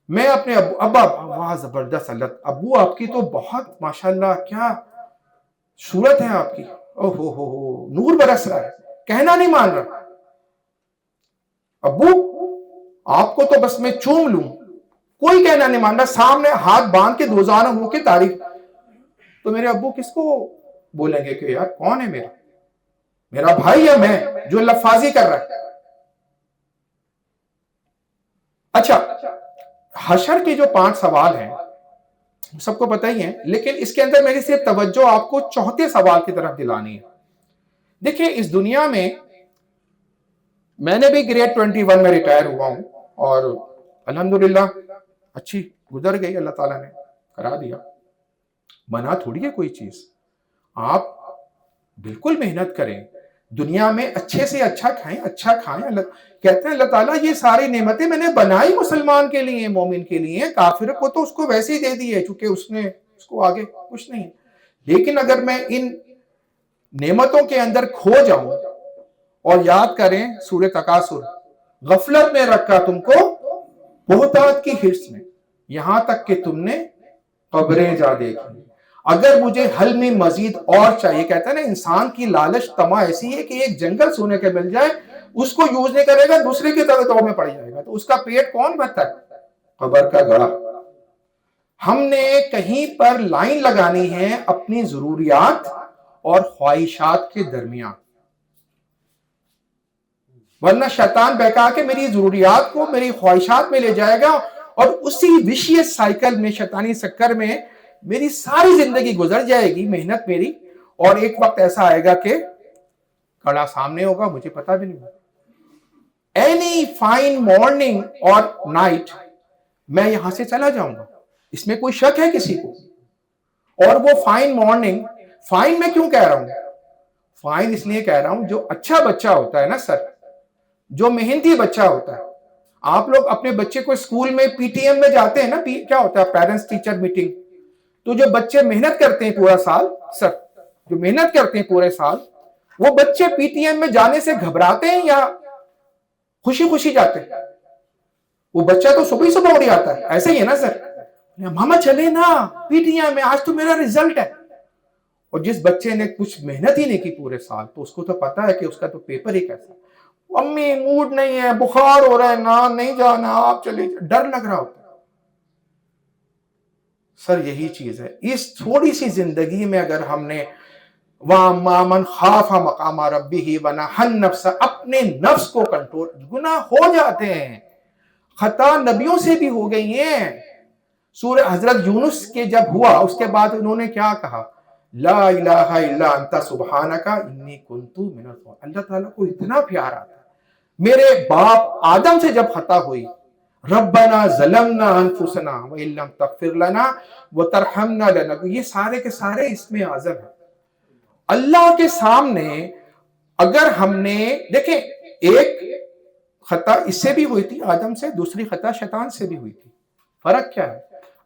میں اپنے ابا, واہ زبردست, اللہ ابو آپ کی تو بہت ماشاءاللہ کیا صورت ہے آپ کی, او ہو نور برس رہا ہے, کہنا نہیں مان رہا. ابو آپ کو تو بس میں چوم لوں, کوئی کہنا نہیں مان رہا, سامنے ہاتھ باندھ کے دوزانہ ہو کے تعریف. تو میرے ابو کس کو بولیں گے کہ یار کون ہے میرا بھائی ہے میں جو لفاظی کر رہا ہے. اچھا, حشر کے جو 5 سوال ہیں سب کو پتہ ہی ہیں, لیکن اس کے اندر میری صرف توجہ آپ کو 4تھے سوال کی طرف دلانی ہے. دیکھیں اس دنیا میں نے بھی گریڈ 21 میں ریٹائر ہوا ہوں, اور الحمدللہ اچھی گزر گئی, اللہ تعالیٰ نے کرا دیا. منع تھوڑی ہے کوئی چیز, آپ بالکل محنت کریں, دنیا میں اچھے سے اچھا کھائیں, اچھا کھائیں. کہتے ہیں اللہ تعالیٰ یہ ساری نعمتیں میں نے بنائی مسلمان کے لیے, مومن کے لیے, کافر کو تو اس کو ویسے ہی دے دی ہے چونکہ اس نے اس کو آگے کچھ نہیں. لیکن اگر میں ان نعمتوں کے اندر کھو جاؤں, اور یاد کریں سورہ تکاثر, غفلت میں رکھا تم کو بہتات کی حرص میں, یہاں تک کہ تم نے قبریں جا دیکھی. اگر مجھے حل میں مزید اور چاہیے, کہتا ہے نا انسان کی لالچ طمع ایسی ہے کہ ایک جنگل سونے کے مل جائے, اس کو یوز نہیں کرے گا, دوسرے کی طرح میں پڑ جائے گا, تو اس کا پیٹ کون بھرتا ہے؟ قبر کا گڑھا. ہم نے کہیں پر لائن لگانی ہے اپنی ضروریات اور خواہشات کے درمیان, ورنہ شیطان بہکا کے میری ضروریات کو میری خواہشات میں لے جائے گا, اور اسی وشیس سائیکل میں, شیطانی چکر میں میری ساری زندگی گزر جائے گی, محنت میری, اور ایک وقت ایسا آئے گا کہ کڑا سامنے ہوگا، مجھے پتا بھی نہیں ہوگا۔ اینی فائن مارننگ اور نائٹ میں یہاں سے چلا جاؤں گا، اس میں کوئی شک ہے کسی کو؟ اور وہ فائن مارننگ، فائن میں کیوں کہہ رہا ہوں؟ فائن اس لیے کہہ رہا ہوں، جو اچھا بچہ ہوتا ہے نا سر، جو محنتی بچہ ہوتا ہے، آپ لوگ اپنے بچے کو اسکول میں پی ٹی ایم میں جاتے ہیں نا، کیا ہوتا ہے پیرنٹس ٹیچر میٹنگ، تو جو بچے محنت کرتے ہیں پورا سال، سر جو محنت کرتے ہیں پورے سال، وہ بچے پی ٹی ایم میں جانے سے گھبراتے ہیں یا خوشی خوشی جاتے ہیں؟ وہ بچہ تو صبح ہی صبح اڑ جاتا ہے، ایسے ہی ہے نا سر، ماما چلے نا پی ٹی ایم میں، آج تو میرا رزلٹ ہے۔ اور جس بچے نے کچھ محنت ہی نہیں کی پورے سال، تو اس کو تو پتا ہے کہ اس کا تو پیپر ہی کیسا، امی موڈ نہیں ہے، بخار ہو رہا ہے نا، نہیں جانا، آپ چلے، ڈر لگ رہا ہوتا ہے۔ سر یہی چیز ہے، اس تھوڑی سی زندگی میں اگر ہم نے وَأَمَّا مَنْ خَافَ مَقَامَ رَبِّهِ وَنَهَى النَّفْسَ، اپنے نفس کو کنٹرول، گناہ ہو جاتے ہیں، خطا نبیوں سے بھی ہو گئی ہیں۔ سورہ حضرت یونس کے جب ہوا، اس کے بعد انہوں نے کیا کہا؟ لا الہ الا انت سبحانک انی کنت من الظالمین۔ اللہ تعالیٰ کو اتنا پیار آتا ہے۔ میرے باپ آدم سے جب خطا ہوئی، ربنا ظلمنا انفسنا وان لم تغفر لنا وترحمنا لنکونن، یہ سارے کے سارے اس میں اعظم ہیں۔ اللہ کے سامنے اگر ہم نے، دیکھیں ایک خطا اس سے بھی ہوئی تھی آدم سے، دوسری خطا شیطان سے بھی ہوئی تھی۔ فرق کیا ہے؟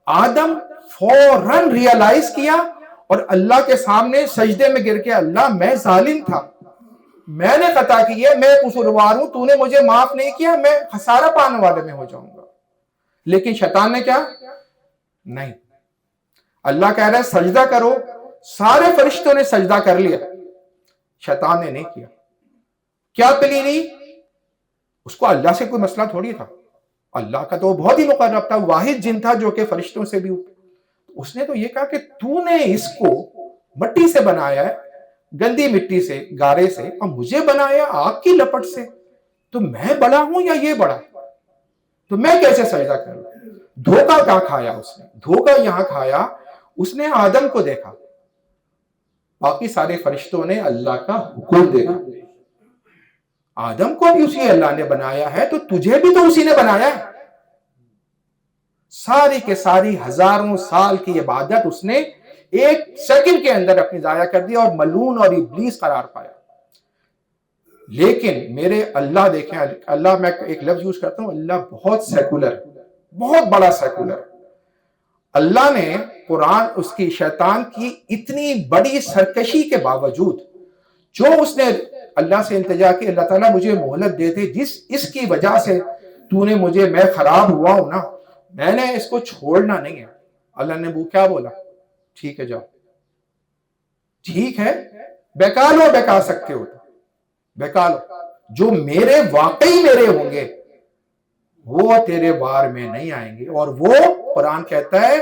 آدم فوراً ریئلائز کیا اور اللہ کے سامنے سجدے میں گر کے، اللہ میں ظالم تھا، میں نے خطا کی ہے، میں قصوروار ہوں، تو نے مجھے معاف نہیں کیا، میں خسارہ پانے والے میں ہو جاؤں گا۔ لیکن شیطان نے کیا؟ نہیں، اللہ کہہ رہا ہے سجدہ کرو، سارے فرشتوں نے سجدہ کر لیا، شیطان نے نہیں کیا۔ کیا پلی نہیں؟ اس کو اللہ سے کوئی مسئلہ تھوڑی تھا، اللہ کا تو بہت ہی مقرب تھا، واحد جن تھا جو کہ فرشتوں سے بھی اوپر۔ اس نے تو یہ کہا کہ تو نے اس کو مٹی سے بنایا ہے، گندی مٹی سے، گارے سے، اور مجھے بنایا آگ کی لپٹ سے، تو میں بڑا ہوں یا یہ بڑا؟ تو میں کیسے سجدہ کروں؟ دھوکہ کہاں کھایا اس نے؟ دھوکہ یہاں کھایا، اس نے آدم کو دیکھا، باقی سارے فرشتوں نے اللہ کا حکم دیکھا۔ آدم کو بھی اسی اللہ نے بنایا ہے، تو تجھے بھی تو اسی نے بنایا ہے۔ ساری کے ساری ہزاروں سال کی عبادت اس نے ایک سیکنڈ کے اندر اپنی ضائع کر دیا اور ملعون اور ابلیس قرار پایا۔ لیکن میرے اللہ دیکھیں، اللہ، میں ایک لفظ یوز کرتا ہوں، اللہ بہت سیکولر، بہت بڑا سیکولر۔ اللہ نے قرآن، اس کی شیطان کی اتنی بڑی سرکشی کے باوجود، جو اس نے اللہ سے التجا کی، اللہ تعالیٰ مجھے مہلت دے دے، اس کی وجہ سے تو نے مجھے، میں خراب ہوا ہوں نا، میں نے اس کو چھوڑنا نہیں ہے۔ اللہ نے وہ کیا بولا؟ ٹھیک ہے جاؤ، ٹھیک ہے، بہکا لو، بہکا سکتے ہو، بہکا لو، جو میرے واقعی میرے ہوں گے وہ تیرے بار میں نہیں آئیں گے۔ اور وہ قرآن کہتا ہے،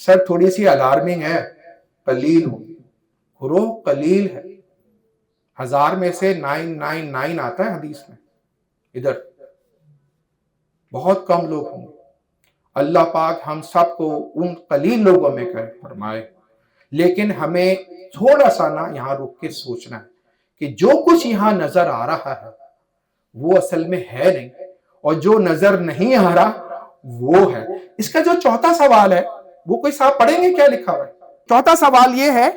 سر تھوڑی سی الارمنگ ہے، قلیل ہو، گروہ قلیل ہے، 1000 میں سے 999 آتا ہے حدیث میں، ادھر بہت کم لوگ ہوں گے۔ اللہ پاک ہم سب کو ان قلیل لوگوں میں فرمائے۔ لیکن ہمیں تھوڑا سا نا یہاں رک کے سوچنا ہے کہ جو کچھ یہاں نظر آ رہا ہے وہ اصل میں ہے نہیں، اور جو نظر نہیں آ رہا وہ ہے۔ اس کا جو چوتھا سوال ہے وہ کوئی صاحب پڑھیں گے کیا لکھا ہوا ہے؟ چوتھا سوال یہ ہے،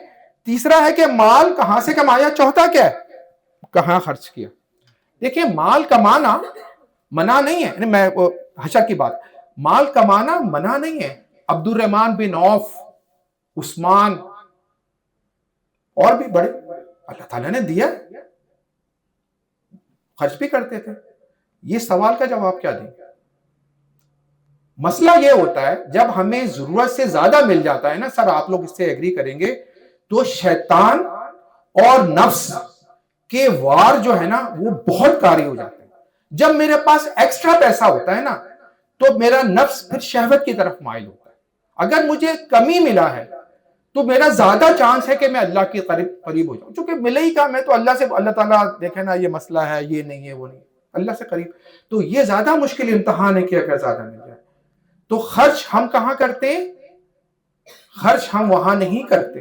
تیسرا ہے کہ مال کہاں سے کمایا، چوتھا کیا ہے؟ کہاں خرچ کیا۔ دیکھیں مال کمانا منع نہیں ہے، میں حشر کی بات، مال کمانا منع نہیں ہے۔ عبد الرحمن بن عوف، عثمان اور بھی بڑے، اللہ تعالیٰ نے دیا، خرچ بھی کرتے تھے۔ یہ سوال کا جواب کیا دیں؟ مسئلہ یہ ہوتا ہے جب ہمیں ضرورت سے زیادہ مل جاتا ہے نا، سر آپ لوگ اس سے ایگری کریں گے، تو شیطان اور نفس کے وار جو ہے نا وہ بہت کاری ہو جاتے ہیں۔ جب میرے پاس ایکسٹرا پیسہ ہوتا ہے نا تو میرا نفس پھر شہوت کی طرف مائل ہوتا ہے۔ اگر مجھے کمی ملا ہے تو میرا زیادہ چانس ہے کہ میں اللہ کے قریب ہو جاؤں، چونکہ ملے ہی کام ہے تو اللہ سے، اللہ تعالیٰ دیکھیں نا یہ مسئلہ ہے، یہ نہیں ہے، وہ نہیں ہے، اللہ سے قریب، تو یہ زیادہ مشکل امتحان ہے کہ اگر زیادہ مل جائے تو خرچ ہم کہاں کرتے ہیں؟ خرچ ہم وہاں نہیں کرتے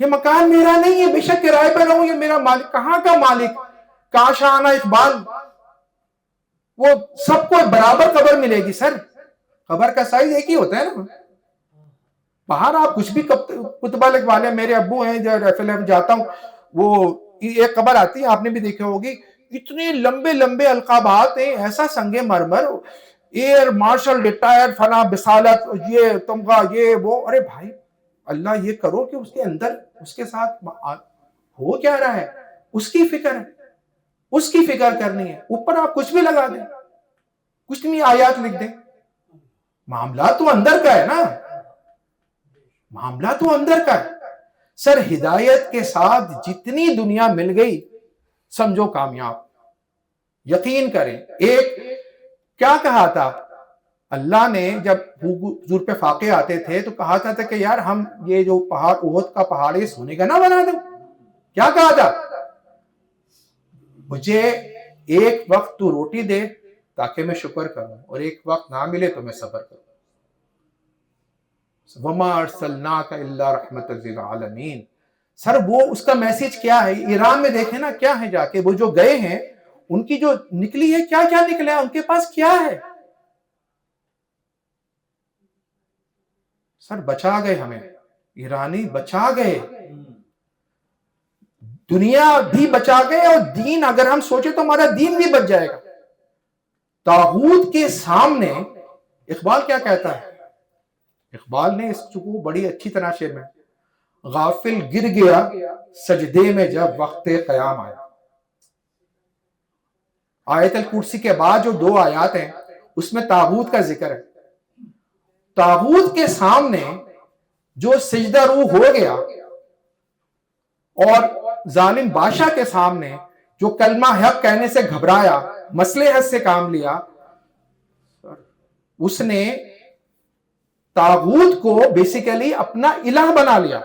یہ مکان میرا نہیں ہے، بے شک کرائے پر رہوں، یہ میرا مالک. کہاں کا مالک؟ کاشانہ اقبال. وہ سب کو برابر قبر ملے گی سر. قبر کا سائز ایک ہی ہوتا ہے نا. باہر آپ کچھ بھی کتبہ لکھوا لیں. میرے ابو ہیں جو FLM جاتا ہوں، وہ ایک قبر آتی ہے، آپ نے بھی دیکھے ہوگی، اتنے لمبے لمبے القابات ہیں، ایسا سنگ مرمر، ایئر مارشل ریٹائرڈ فلاں بسالت، یہ تمغہ، یہ وہ. ارے بھائی اللہ یہ کرو کہ اس کے اندر اس کے ساتھ ہو کیا رہا ہے، اس کی فکر ہے، اس کی فکر کرنی ہے. اوپر آپ کچھ بھی لگا دیں، کچھ نہیں آیات لکھ دیں. معاملہ تو اندر کا ہے نا، معاملہ تو اندر کا ہے. سر ہدایت کے ساتھ جتنی دنیا مل گئی سمجھو کامیاب. یقین کریں. ایک کیا کہا تھا اللہ نے جب حضور پہ فاقے آتے تھے تو کہا تھا کہ یار ہم یہ جو پہاڑ احد کا پہاڑ ہے سونے کا نہ بنا دو. کیا کہا تھا؟ مجھے ایک وقت تو روٹی دے تاکہ میں شکر کروں، اور ایک وقت نہ ملے تو میں صبر کروں. وَمَا أَرْسَلْنَاكَ إِلَّا رَحْمَةً لِلْعَالَمِينَ. سر وہ اس کا میسج کیا ہے؟ ایران میں دیکھیں نا کیا ہے، جا کے وہ جو گئے ہیں ان کی جو نکلی ہے، کیا کیا نکلا ہے، ان کے پاس کیا ہے. سر بچا گئے، ہمیں ایرانی بچا گئے، دنیا بھی بچا گئے، اور دین اگر ہم سوچیں تو ہمارا دین بھی بچ جائے گا. طاغوت کے سامنے اقبال کیا کہتا ہے؟ اقبال نے اس کو بڑی اچھی طرح شعر میں، غافل گر گیا سجدے میں جب وقت قیام آیا. آیت الکرسی کے بعد جو 2 آیات ہیں اس میں طاغوت کا ذکر ہے. طاغوت کے سامنے جو سجدہ روح ہو گیا، اور ظالم بادشاہ کے سامنے جو کلمہ حق کہنے سے گھبرایا، مصلحت سے کام لیا، اس نے طاغوت کو بیسیکلی اپنا الہ بنا لیا.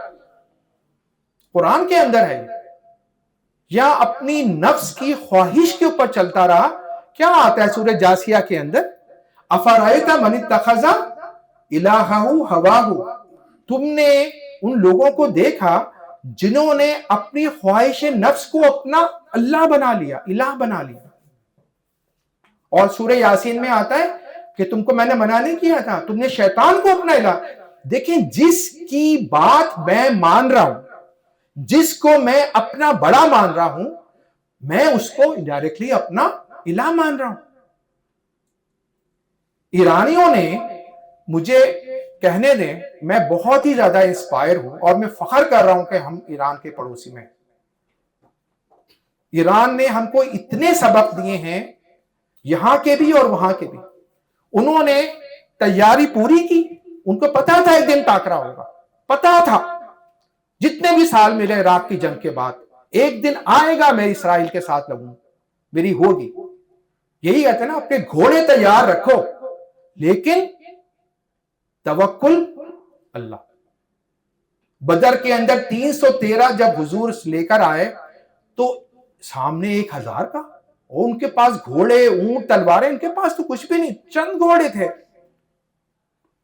قرآن کے اندر ہے، یا اپنی نفس کی خواہش کے اوپر چلتا رہا. کیا آتا ہے سورہ جاسیہ کے اندر؟ افرأیت من اتخذ الہہ ہواہ. تم نے ان لوگوں کو دیکھا جنہوں نے اپنی خواہش نفس کو اپنا اللہ بنا لیا، الہ بنا لیا. اور سورہ یاسین میں آتا ہے کہ تم کو میں نے منع نہیں کیا تھا، تم نے شیطان کو اپنا الہ. دیکھیں جس کی بات میں مان رہا ہوں، جس کو میں اپنا بڑا مان رہا ہوں، میں اس کو انڈائریکٹلی اپنا الہ مان رہا ہوں. ایرانیوں نے مجھے کہنے دیں، میں بہت ہی زیادہ انسپائر ہوں اور میں فخر کر رہا ہوں کہ ہم ایران کے پڑوسی میں. ایران نے ہم کو اتنے سبق دیے ہیں، یہاں کے بھی اور وہاں کے بھی. انہوں نے تیاری پوری کی، ان کو پتا تھا ایک دن ٹاکرا ہوگا، پتا تھا. جتنے بھی سال ملے عراق کی جنگ کے بعد، ایک دن آئے گا میں اسرائیل کے ساتھ لگوں، میری ہوگی. یہی کہتے ہیں نا، اپنے گھوڑے تیار رکھو لیکن توکل اللہ. بدر کے اندر 313 جب حضور لے کر آئے تو سامنے 1000 کا، اور ان کے پاس گھوڑے، اونٹ، تلواریں، ان کے پاس تو کچھ بھی نہیں، چند گھوڑے تھے،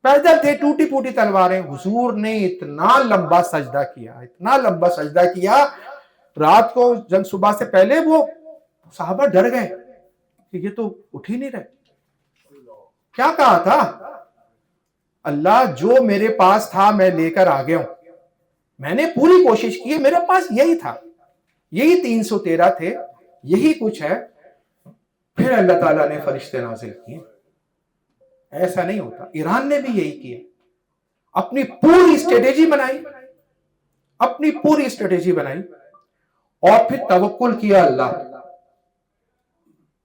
پیدل تھے، ٹوٹی پھوٹی تلواریں. حضور نے اتنا لمبا سجدہ کیا، اتنا لمبا سجدہ کیا، رات کو جب صبح سے پہلے وہ صحابہ ڈر گئے کہ یہ تو اٹھ ہی نہیں رہے. کیا کہا تھا؟ اللہ جو میرے پاس تھا میں لے کر آ گیا ہوں، میں نے پوری کوشش کی ہے، میرے پاس یہی تھا، یہی 313 تھے، یہی کچھ ہے. پھر اللہ تعالیٰ نے فرشتے نازل کیے. ایسا نہیں ہوتا. ایران نے بھی یہی کیا، اپنی پوری اسٹریٹجی بنائی، اپنی پوری اسٹریٹجی بنائی، اور پھر توکل کیا اللہ.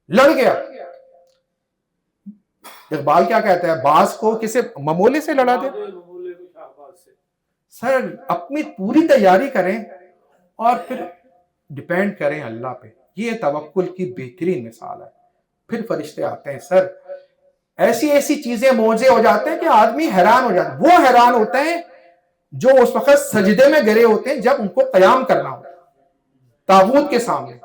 لڑ گیا. اقبال کیا کہتا ہے؟ باز کو کسے ممولے سے لڑا دے. سر اپنی پوری تیاری کریں اور پھر ڈیپینڈ کریں اللہ پہ. یہ توکل کی بہترین مثال ہے. پھر فرشتے آتے ہیں. سر ایسی ایسی چیزیں معجزے ہو جاتے ہیں کہ آدمی حیران ہو جاتا ہے. وہ حیران ہوتے ہیں جو اس وقت سجدے میں گرے ہوتے ہیں جب ان کو قیام کرنا ہوتا ہے طاغوت کے سامنے.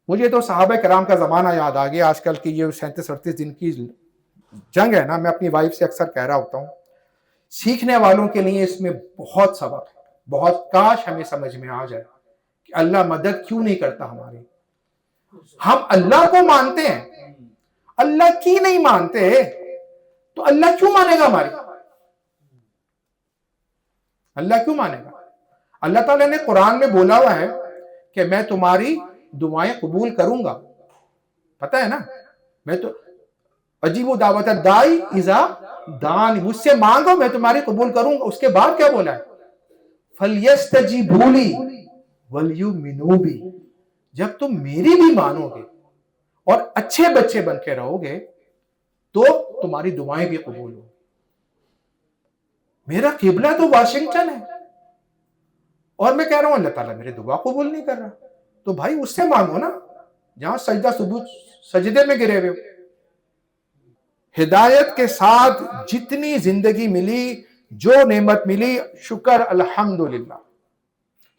مجھے تو صحابہ کرام کا زمانہ یاد آ گیا. آج کل کی یہ 37-38 دن کی جنگ ہے نا، میں اپنی وائف سے اکثر کہہ رہا ہوتا ہوں سیکھنے والوں کے لیے اس میں بہت سبق ہے، بہت کاش ہمیں سمجھ میں آ جائے کہ اللہ مدد کیوں نہیں کرتا ہماری. ہم اللہ کو مانتے ہیں، اللہ کی نہیں مانتے، تو اللہ کیوں مانے گا ہماری؟ اللہ کیوں مانے گا؟ اللہ تعالیٰ نے قرآن میں بولا ہوا ہے کہ میں تمہاری دعائیں قبول کروں گا. پتہ ہے نا، میں تو عجیب و دعوت دائی اذا دان، مجھ سے مانگو میں تمہاری قبول کروں گا. اس کے بعد کیا بولا ہے؟ فَلْيَسْتَجِيبُوا لِي وَلْيُؤْمِنُوا بِي. جب تم میری بھی مانو گے اور اچھے بچے بن کے رہو گے تو تمہاری دعائیں بھی قبول ہوں. میرا قبلہ تو واشنگٹن ہے اور میں کہہ رہا ہوں اللہ تعالیٰ میرے دعا قبول نہیں کر رہا. تو بھائی اس سے مانگو نا جہاں سجدہ سجدے میں گرے ہوئے ہو. ہدایت کے ساتھ جتنی زندگی ملی، جو نعمت ملی، شکر الحمدللہ.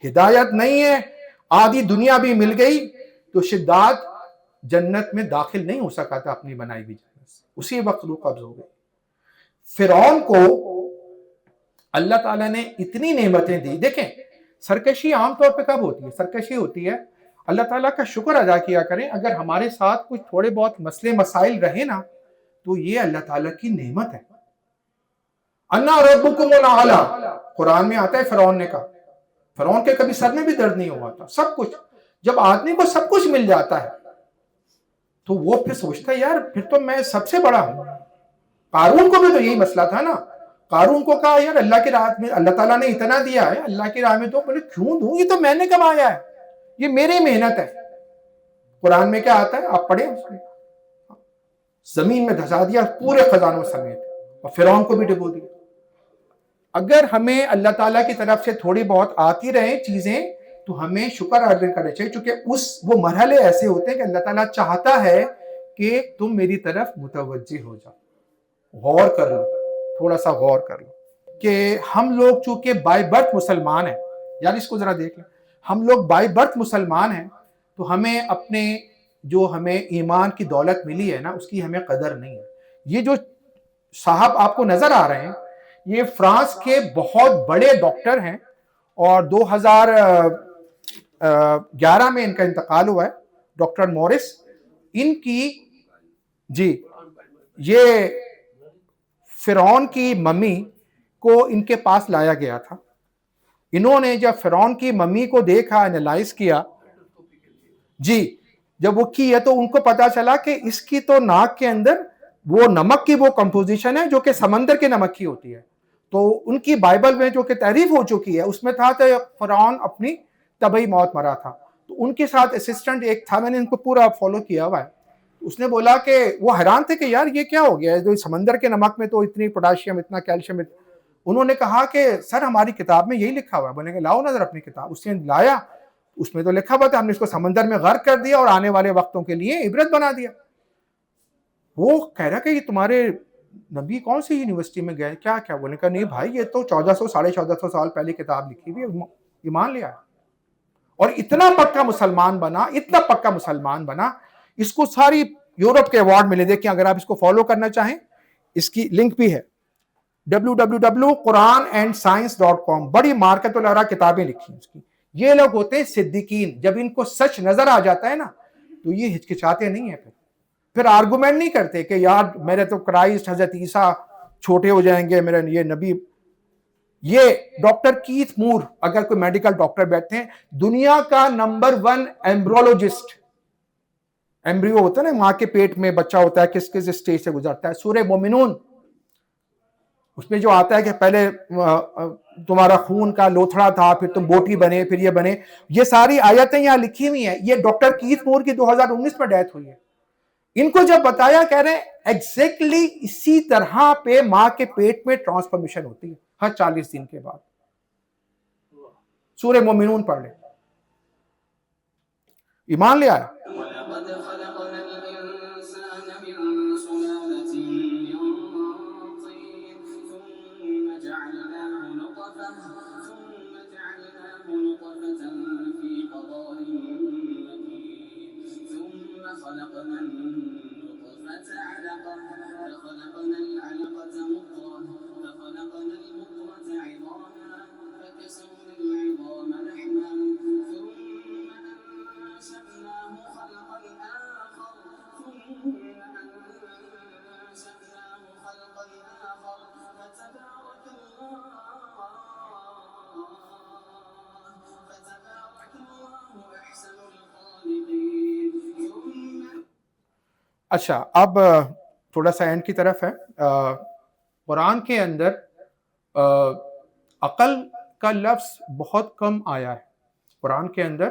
ہدایت نہیں ہے، آدھی دنیا بھی مل گئی تو شداد جنت میں داخل نہیں ہو سکا تھا اپنی بنائی ہوئی جنت سے، اسی وقت روح قبض ہو گئی. فرعون کو اللہ تعالیٰ نے اتنی نعمتیں دی. دیکھیں سرکشی عام طور پہ کب ہوتی ہے؟ سرکشی ہوتی ہے اللہ تعالیٰ کا شکر ادا کیا کریں. اگر ہمارے ساتھ کچھ تھوڑے بہت مسئلے مسائل رہے نا تو یہ اللہ تعالیٰ کی نعمت ہے. انا ربکم الاعلی قرآن میں آتا ہے، فرعون نے کہا. فرعون کے کبھی سر میں بھی درد نہیں ہوا تھا. سب کچھ، جب آدمی کو سب کچھ مل جاتا ہے تو وہ پھر سوچتا ہے یار پھر تو میں سب سے بڑا ہوں. قارون کو بھی تو یہی مسئلہ تھا نا. قارون کو کہا یار اللہ کی راہ میں اللہ تعالیٰ نے اتنا دیا ہے، اللہ کی راہ میں تو بولے کیوں دوں، یہ تو میں نے کمایا ہے، یہ میری محنت ہے. قرآن میں کیا آتا ہے آپ پڑھیں، زمین میں دھسا دیا پورے خزانوں سمیت اور فرعون کو بھی ڈبو دیا. اگر ہمیں اللہ تعالیٰ کی طرف سے تھوڑی بہت آتی رہیں چیزیں تو ہمیں شکر ادا کرنا چاہیے، چونکہ وہ مرحلے ایسے ہوتے ہیں کہ اللہ تعالیٰ چاہتا ہے کہ تم میری طرف متوجہ ہو جاؤ. غور کر لو، تھوڑا سا غور کر لو کہ ہم لوگ چونکہ بائی برتھ مسلمان ہیں. یار اس کو ذرا دیکھ لیں، ہم لوگ بائی برتھ مسلمان ہیں تو ہمیں اپنے جو ہمیں ایمان کی دولت ملی ہے نا اس کی ہمیں قدر نہیں ہے. یہ جو صاحب آپ کو نظر آ رہے ہیں یہ فرانس کے بہت بڑے ڈاکٹر ہیں اور 2011 میں ان کا انتقال ہوا ہے، ڈاکٹر مورس. ان کی جی یہ فرعون کی ممی کو ان کے پاس لایا گیا تھا. انہوں نے جب فرعون کی ممی کو دیکھا، انالائز کیا، جی جب وہ کی ہے تو ان کو پتا چلا کہ اس کی تو ناک کے اندر وہ نمک کی وہ کمپوزیشن ہے جو کہ سمندر کے نمک کی ہوتی ہے. تو ان کی بائبل میں جو کہ تحریف ہو چکی ہے اس میں تھا کہ فرعون اپنی طبعی موت مرا تھا. تو ان کے ساتھ اسسٹنٹ ایک تھا، میں نے ان کو پورا فالو کیا ہوا ہے. اس نے بولا کہ وہ حیران تھے کہ یار یہ کیا ہو گیا ہے، جو سمندر کے نمک میں تو اتنی پوٹاشیم اتنا کیلشیم. انہوں نے کہا کہ سر ہماری کتاب میں یہی لکھا ہوا ہے. بولے کہ لاؤ نظر اپنی کتاب. اس نے لایا، اس میں تو لکھا ہوا تھا، ہم نے اس کو سمندر میں غرق کر دیا اور آنے والے وقتوں کے لیے عبرت بنا دیا. وہ کہہ رہا کہ یہ تمہارے نبی کون سی یونیورسٹی میں گئے کیا کیا؟ بولے کہ نہیں بھائی یہ تو 1400 سال پہلے کتاب لکھی ہوئی ہے. ایمان لیا اور اتنا پکا مسلمان بنا، اتنا پکا مسلمان بنا. اس کو ساری یورپ کے ایوارڈ ملے. دیکھیں اگر آپ اس کو فالو کرنا چاہیں اس کی لنک بھی ہے www.quranandscience.com. بڑی مارکت الارا کتابیں لکھی ہیں اس کی. یہ لوگ ہوتے ہیں صدیقین. جب ان کو سچ نظر آ جاتا ہے نا تو یہ ہچکچاتے نہیں ہیں، پھر آرگومنٹ نہیں کرتے کہ یار میرے تو کرائسٹ حضرت عیسیٰ چھوٹے ہو جائیں گے، میرے یہ نبی. یہ ڈاکٹر کیتھ مور اگر کوئی میڈیکل ڈاکٹر بیٹھتے ہیں، دنیا کا نمبر 1 ایمبرولوجسٹ. ایمبریو ہوتا ہے نا، ماں کے پیٹ میں بچہ ہوتا ہے کس کس اسٹیج سے گزرتا ہے. سورہ مومنون اس میں جو آتا ہے کہ پہلے تمہارا خون کا لوتھڑا تھا، پھر تم بوٹی بنے، پھر یہ بنے. یہ ساری آیتیں یہاں لکھی ہوئی ہیں. یہ ڈاکٹر کیتھ مور کی 2019 میں ڈیتھ ہوئی ہے. ان کو جب بتایا کہہ رہے ہیں ایگزیکٹلی اسی طرح پہ ماں کے پیٹ میں ٹرانسفارمیشن ہوتی ہے ہر 40 دن کے بعد. سورہ مومنون پڑھ لیں. ایمان لے آیا. خلقنا النطفة علقة فخلقنا العلقة مضغة فخلقنا اچھا، اب تھوڑا سا اینڈ کی طرف ہے. قرآن کے اندر عقل کا لفظ بہت کم آیا ہے. قرآن کے اندر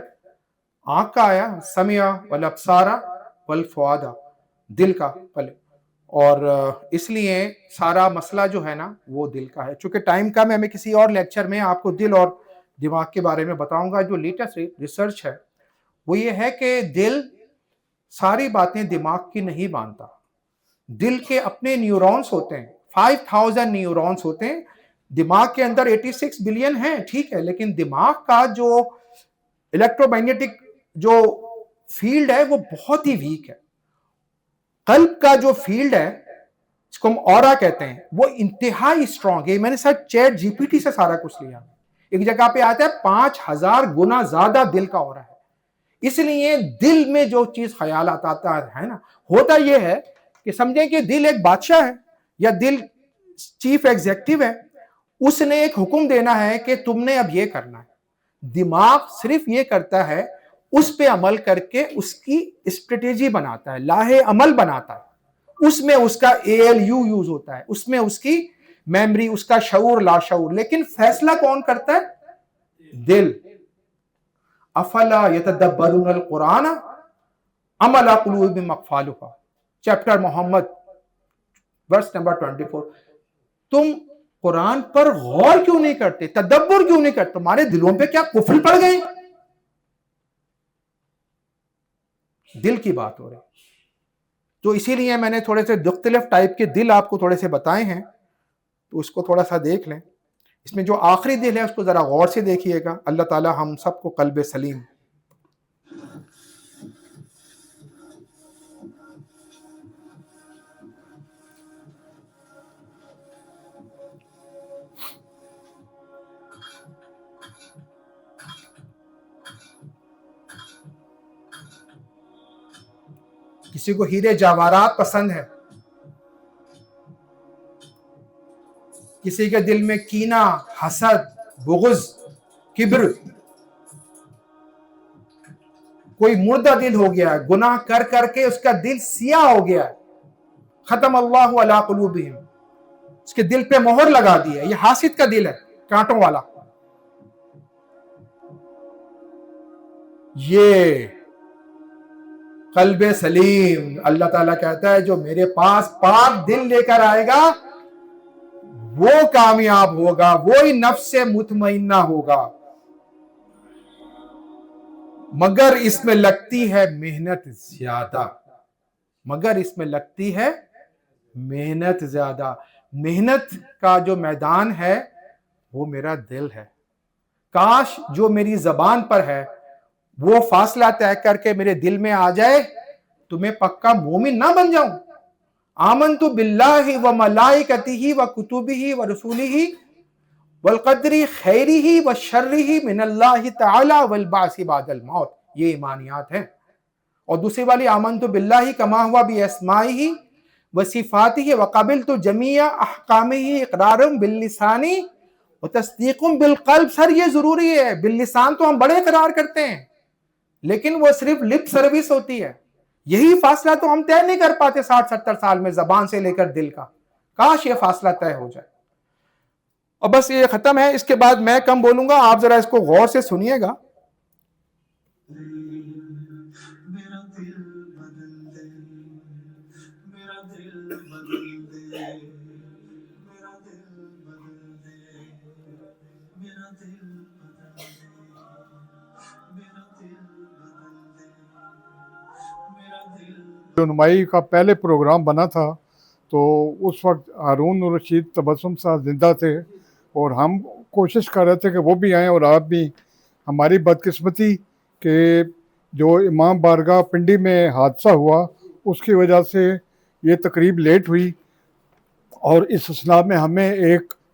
آنکھ کا آیا، سمع والابصار والفؤاد، دل کا پل، اور اس لیے سارا مسئلہ جو ہے نا وہ دل کا ہے. چونکہ ٹائم کم ہے، میں کسی اور لیکچر میں آپ کو دل اور دماغ کے بارے میں بتاؤں گا. جو لیٹسٹ ریسرچ ہے وہ یہ ہے کہ دل ساری باتیں دماغ کی نہیں مانتا. دل کے اپنے نیورونز ہوتے ہیں، 5000 نیورونز ہوتے ہیں. دماغ کے اندر 86 بلین ہیں، ٹھیک ہے، لیکن دماغ کا جو الیکٹرو میگنیٹک جو فیلڈ ہے وہ بہت ہی ویک ہے. قلب کا جو فیلڈ ہے اس کو ہم اورا کہتے ہیں، وہ انتہائی اسٹرانگ ہے. میں نے سر چیٹ جی پی ٹی سے سارا کچھ لیا. ایک جگہ پہ آتا ہے 5000 گنا زیادہ دل کا اورا ہے. اس لیے دل میں جو چیز خیالات آتا ہے نا، ہوتا یہ ہے کہ سمجھیں کہ دل ایک بادشاہ ہے یا دل چیف ایگزیکٹو ہے. اس نے ایک حکم دینا ہے کہ تم نے اب یہ کرنا ہے. دماغ صرف یہ کرتا ہے، اس پہ عمل کر کے اس کی اسٹریٹجی بناتا ہے، لاہے عمل بناتا ہے. اس میں اس کا ALU یوز ہوتا ہے، اس میں اس کی میمری، اس کا شعور، لاشعور. لیکن فیصلہ کون کرتا ہے؟ دل. افلا یتدبرون القرآن ام علی قلوب اقفالها، چیپٹر محمد ورس نمبر 24. تم قرآن پر غور کیوں نہیں کرتے، تدبر کیوں نہیں کرتے؟ تمہارے دلوں پہ کیا قفل پڑ گئے؟ دل کی بات ہو رہی. تو اسی لیے میں نے تھوڑے سے مختلف ٹائپ کے دل آپ کو تھوڑے سے بتائے ہیں، تو اس کو تھوڑا سا دیکھ لیں. اس میں جو آخری دل ہے اس کو ذرا غور سے دیکھیے گا. اللہ تعالی ہم سب کو قلب سلیم. کسی کو ہیرے جواہرات پسند ہے، کسی کے دل میں کینہ، حسد، بغض، کبر. کوئی مردہ دل ہو گیا ہے، گناہ کر کر کے اس کا دل سیاہ ہو گیا ہے. ختم اللہ علی قلوبہم، اس کے دل پہ مہر لگا دی ہے. یہ حاسد کا دل ہے، کانٹوں والا. یہ قلب سلیم، اللہ تعالیٰ کہتا ہے جو میرے پاس پاک دل لے کر آئے گا وہ کامیاب ہوگا، وہی نفس سے مطمئنہ ہوگا. مگر اس میں لگتی ہے محنت زیادہ، مگر اس میں لگتی ہے محنت زیادہ. محنت کا جو میدان ہے وہ میرا دل ہے. کاش جو میری زبان پر ہے وہ فاصلہ طے کر کے میرے دل میں آ جائے تو میں پکا مومن نہ بن جاؤں. آمنت باللہ و ملائکتہ و کتبہ و رسولہ والقدر خیرہ و شرہ من اللہ تعالی والبعث بعد الموت. یہ ایمانیات ہیں. اور دوسری والی آمنت باللہ کما ہوا باسمائہ و صفاتہ وقبلت جمیع احکامہ اقرار باللسان و تصدیق بالقلب. سر یہ ضروری ہے. باللسان تو ہم بڑے اقرار کرتے ہیں لیکن وہ صرف لپ سروس ہوتی ہے. یہی فاصلہ تو ہم طے نہیں کر پاتے 60-70 سال میں، زبان سے لے کر دل کا. کاش یہ فاصلہ طے ہو جائے. اور بس یہ ختم ہے. اس کے بعد میں کم بولوں گا، آپ ذرا اس کو غور سے سنیے گا. رونمائی کا پہلے پروگرام بنا تھا تو اس وقت ہارون الرشید تبسم صاحب زندہ تھے اور ہم کوشش کر رہے تھے کہ وہ بھی آئیں اور آپ بھی. ہماری بدقسمتی کہ جو امام بارگاہ پنڈی میں حادثہ ہوا اس کی وجہ سے یہ تقریب لیٹ ہوئی، اور اس اسنا میں ہمیں ایک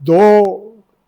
2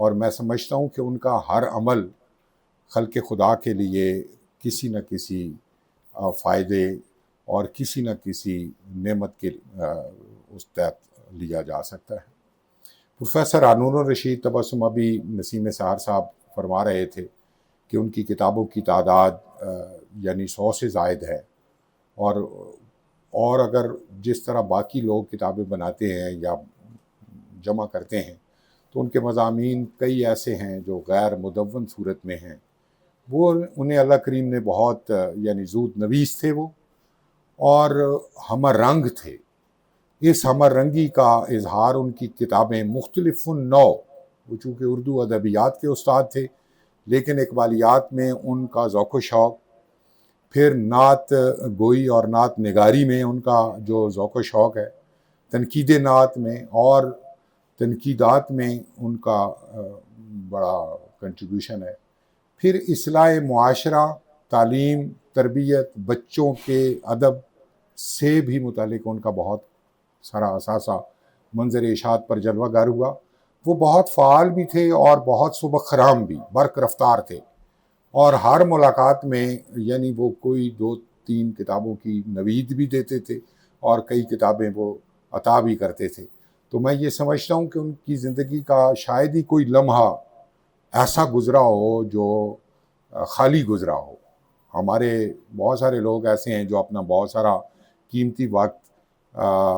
اور میں سمجھتا ہوں کہ ان کا ہر عمل خلق خدا کے لیے کسی نہ کسی فائدے اور کسی نہ کسی نعمت کے اس تحت لیا جا سکتا ہے۔ پروفیسر ہارون الرشید تبسم ابھی نسیم سحر صاحب فرما رہے تھے کہ ان کی کتابوں کی تعداد یعنی 100 سے زائد ہے، اور اگر جس طرح باقی لوگ کتابیں بناتے ہیں یا جمع کرتے ہیں تو ان کے مضامین کئی ایسے ہیں جو غیر مدون صورت میں ہیں۔ وہ انہیں اللہ کریم نے بہت یعنی زود نویس تھے وہ، اور ہمر رنگ تھے۔ اس ہمر رنگی کا اظہار ان کی کتابیں مختلف النوع، وہ چونکہ اردو ادبیات کے استاد تھے لیکن اقبالیات میں ان کا ذوق و شوق، پھر نعت گوئی اور نعت نگاری میں ان کا جو ذوق و شوق ہے، تنقید نعت میں اور تنقیدات میں ان کا بڑا کنٹریبیوشن ہے۔ پھر اصلاح معاشرہ، تعلیم، تربیت، بچوں کے ادب سے بھی متعلق ان کا بہت سارا اثاثہ منظر اشاعت پر جلوہ گر ہوا۔ وہ بہت فعال بھی تھے اور بہت سبق خرام بھی، برق رفتار تھے، اور ہر ملاقات میں یعنی وہ کوئی 2-3 کتابوں کی نوید بھی دیتے تھے اور کئی کتابیں وہ عطا بھی کرتے تھے۔ تو میں یہ سمجھتا ہوں کہ ان کی زندگی کا شاید ہی کوئی لمحہ ایسا گزرا ہو جو خالی گزرا ہو۔ ہمارے بہت سارے لوگ ایسے ہیں جو اپنا بہت سارا قیمتی وقت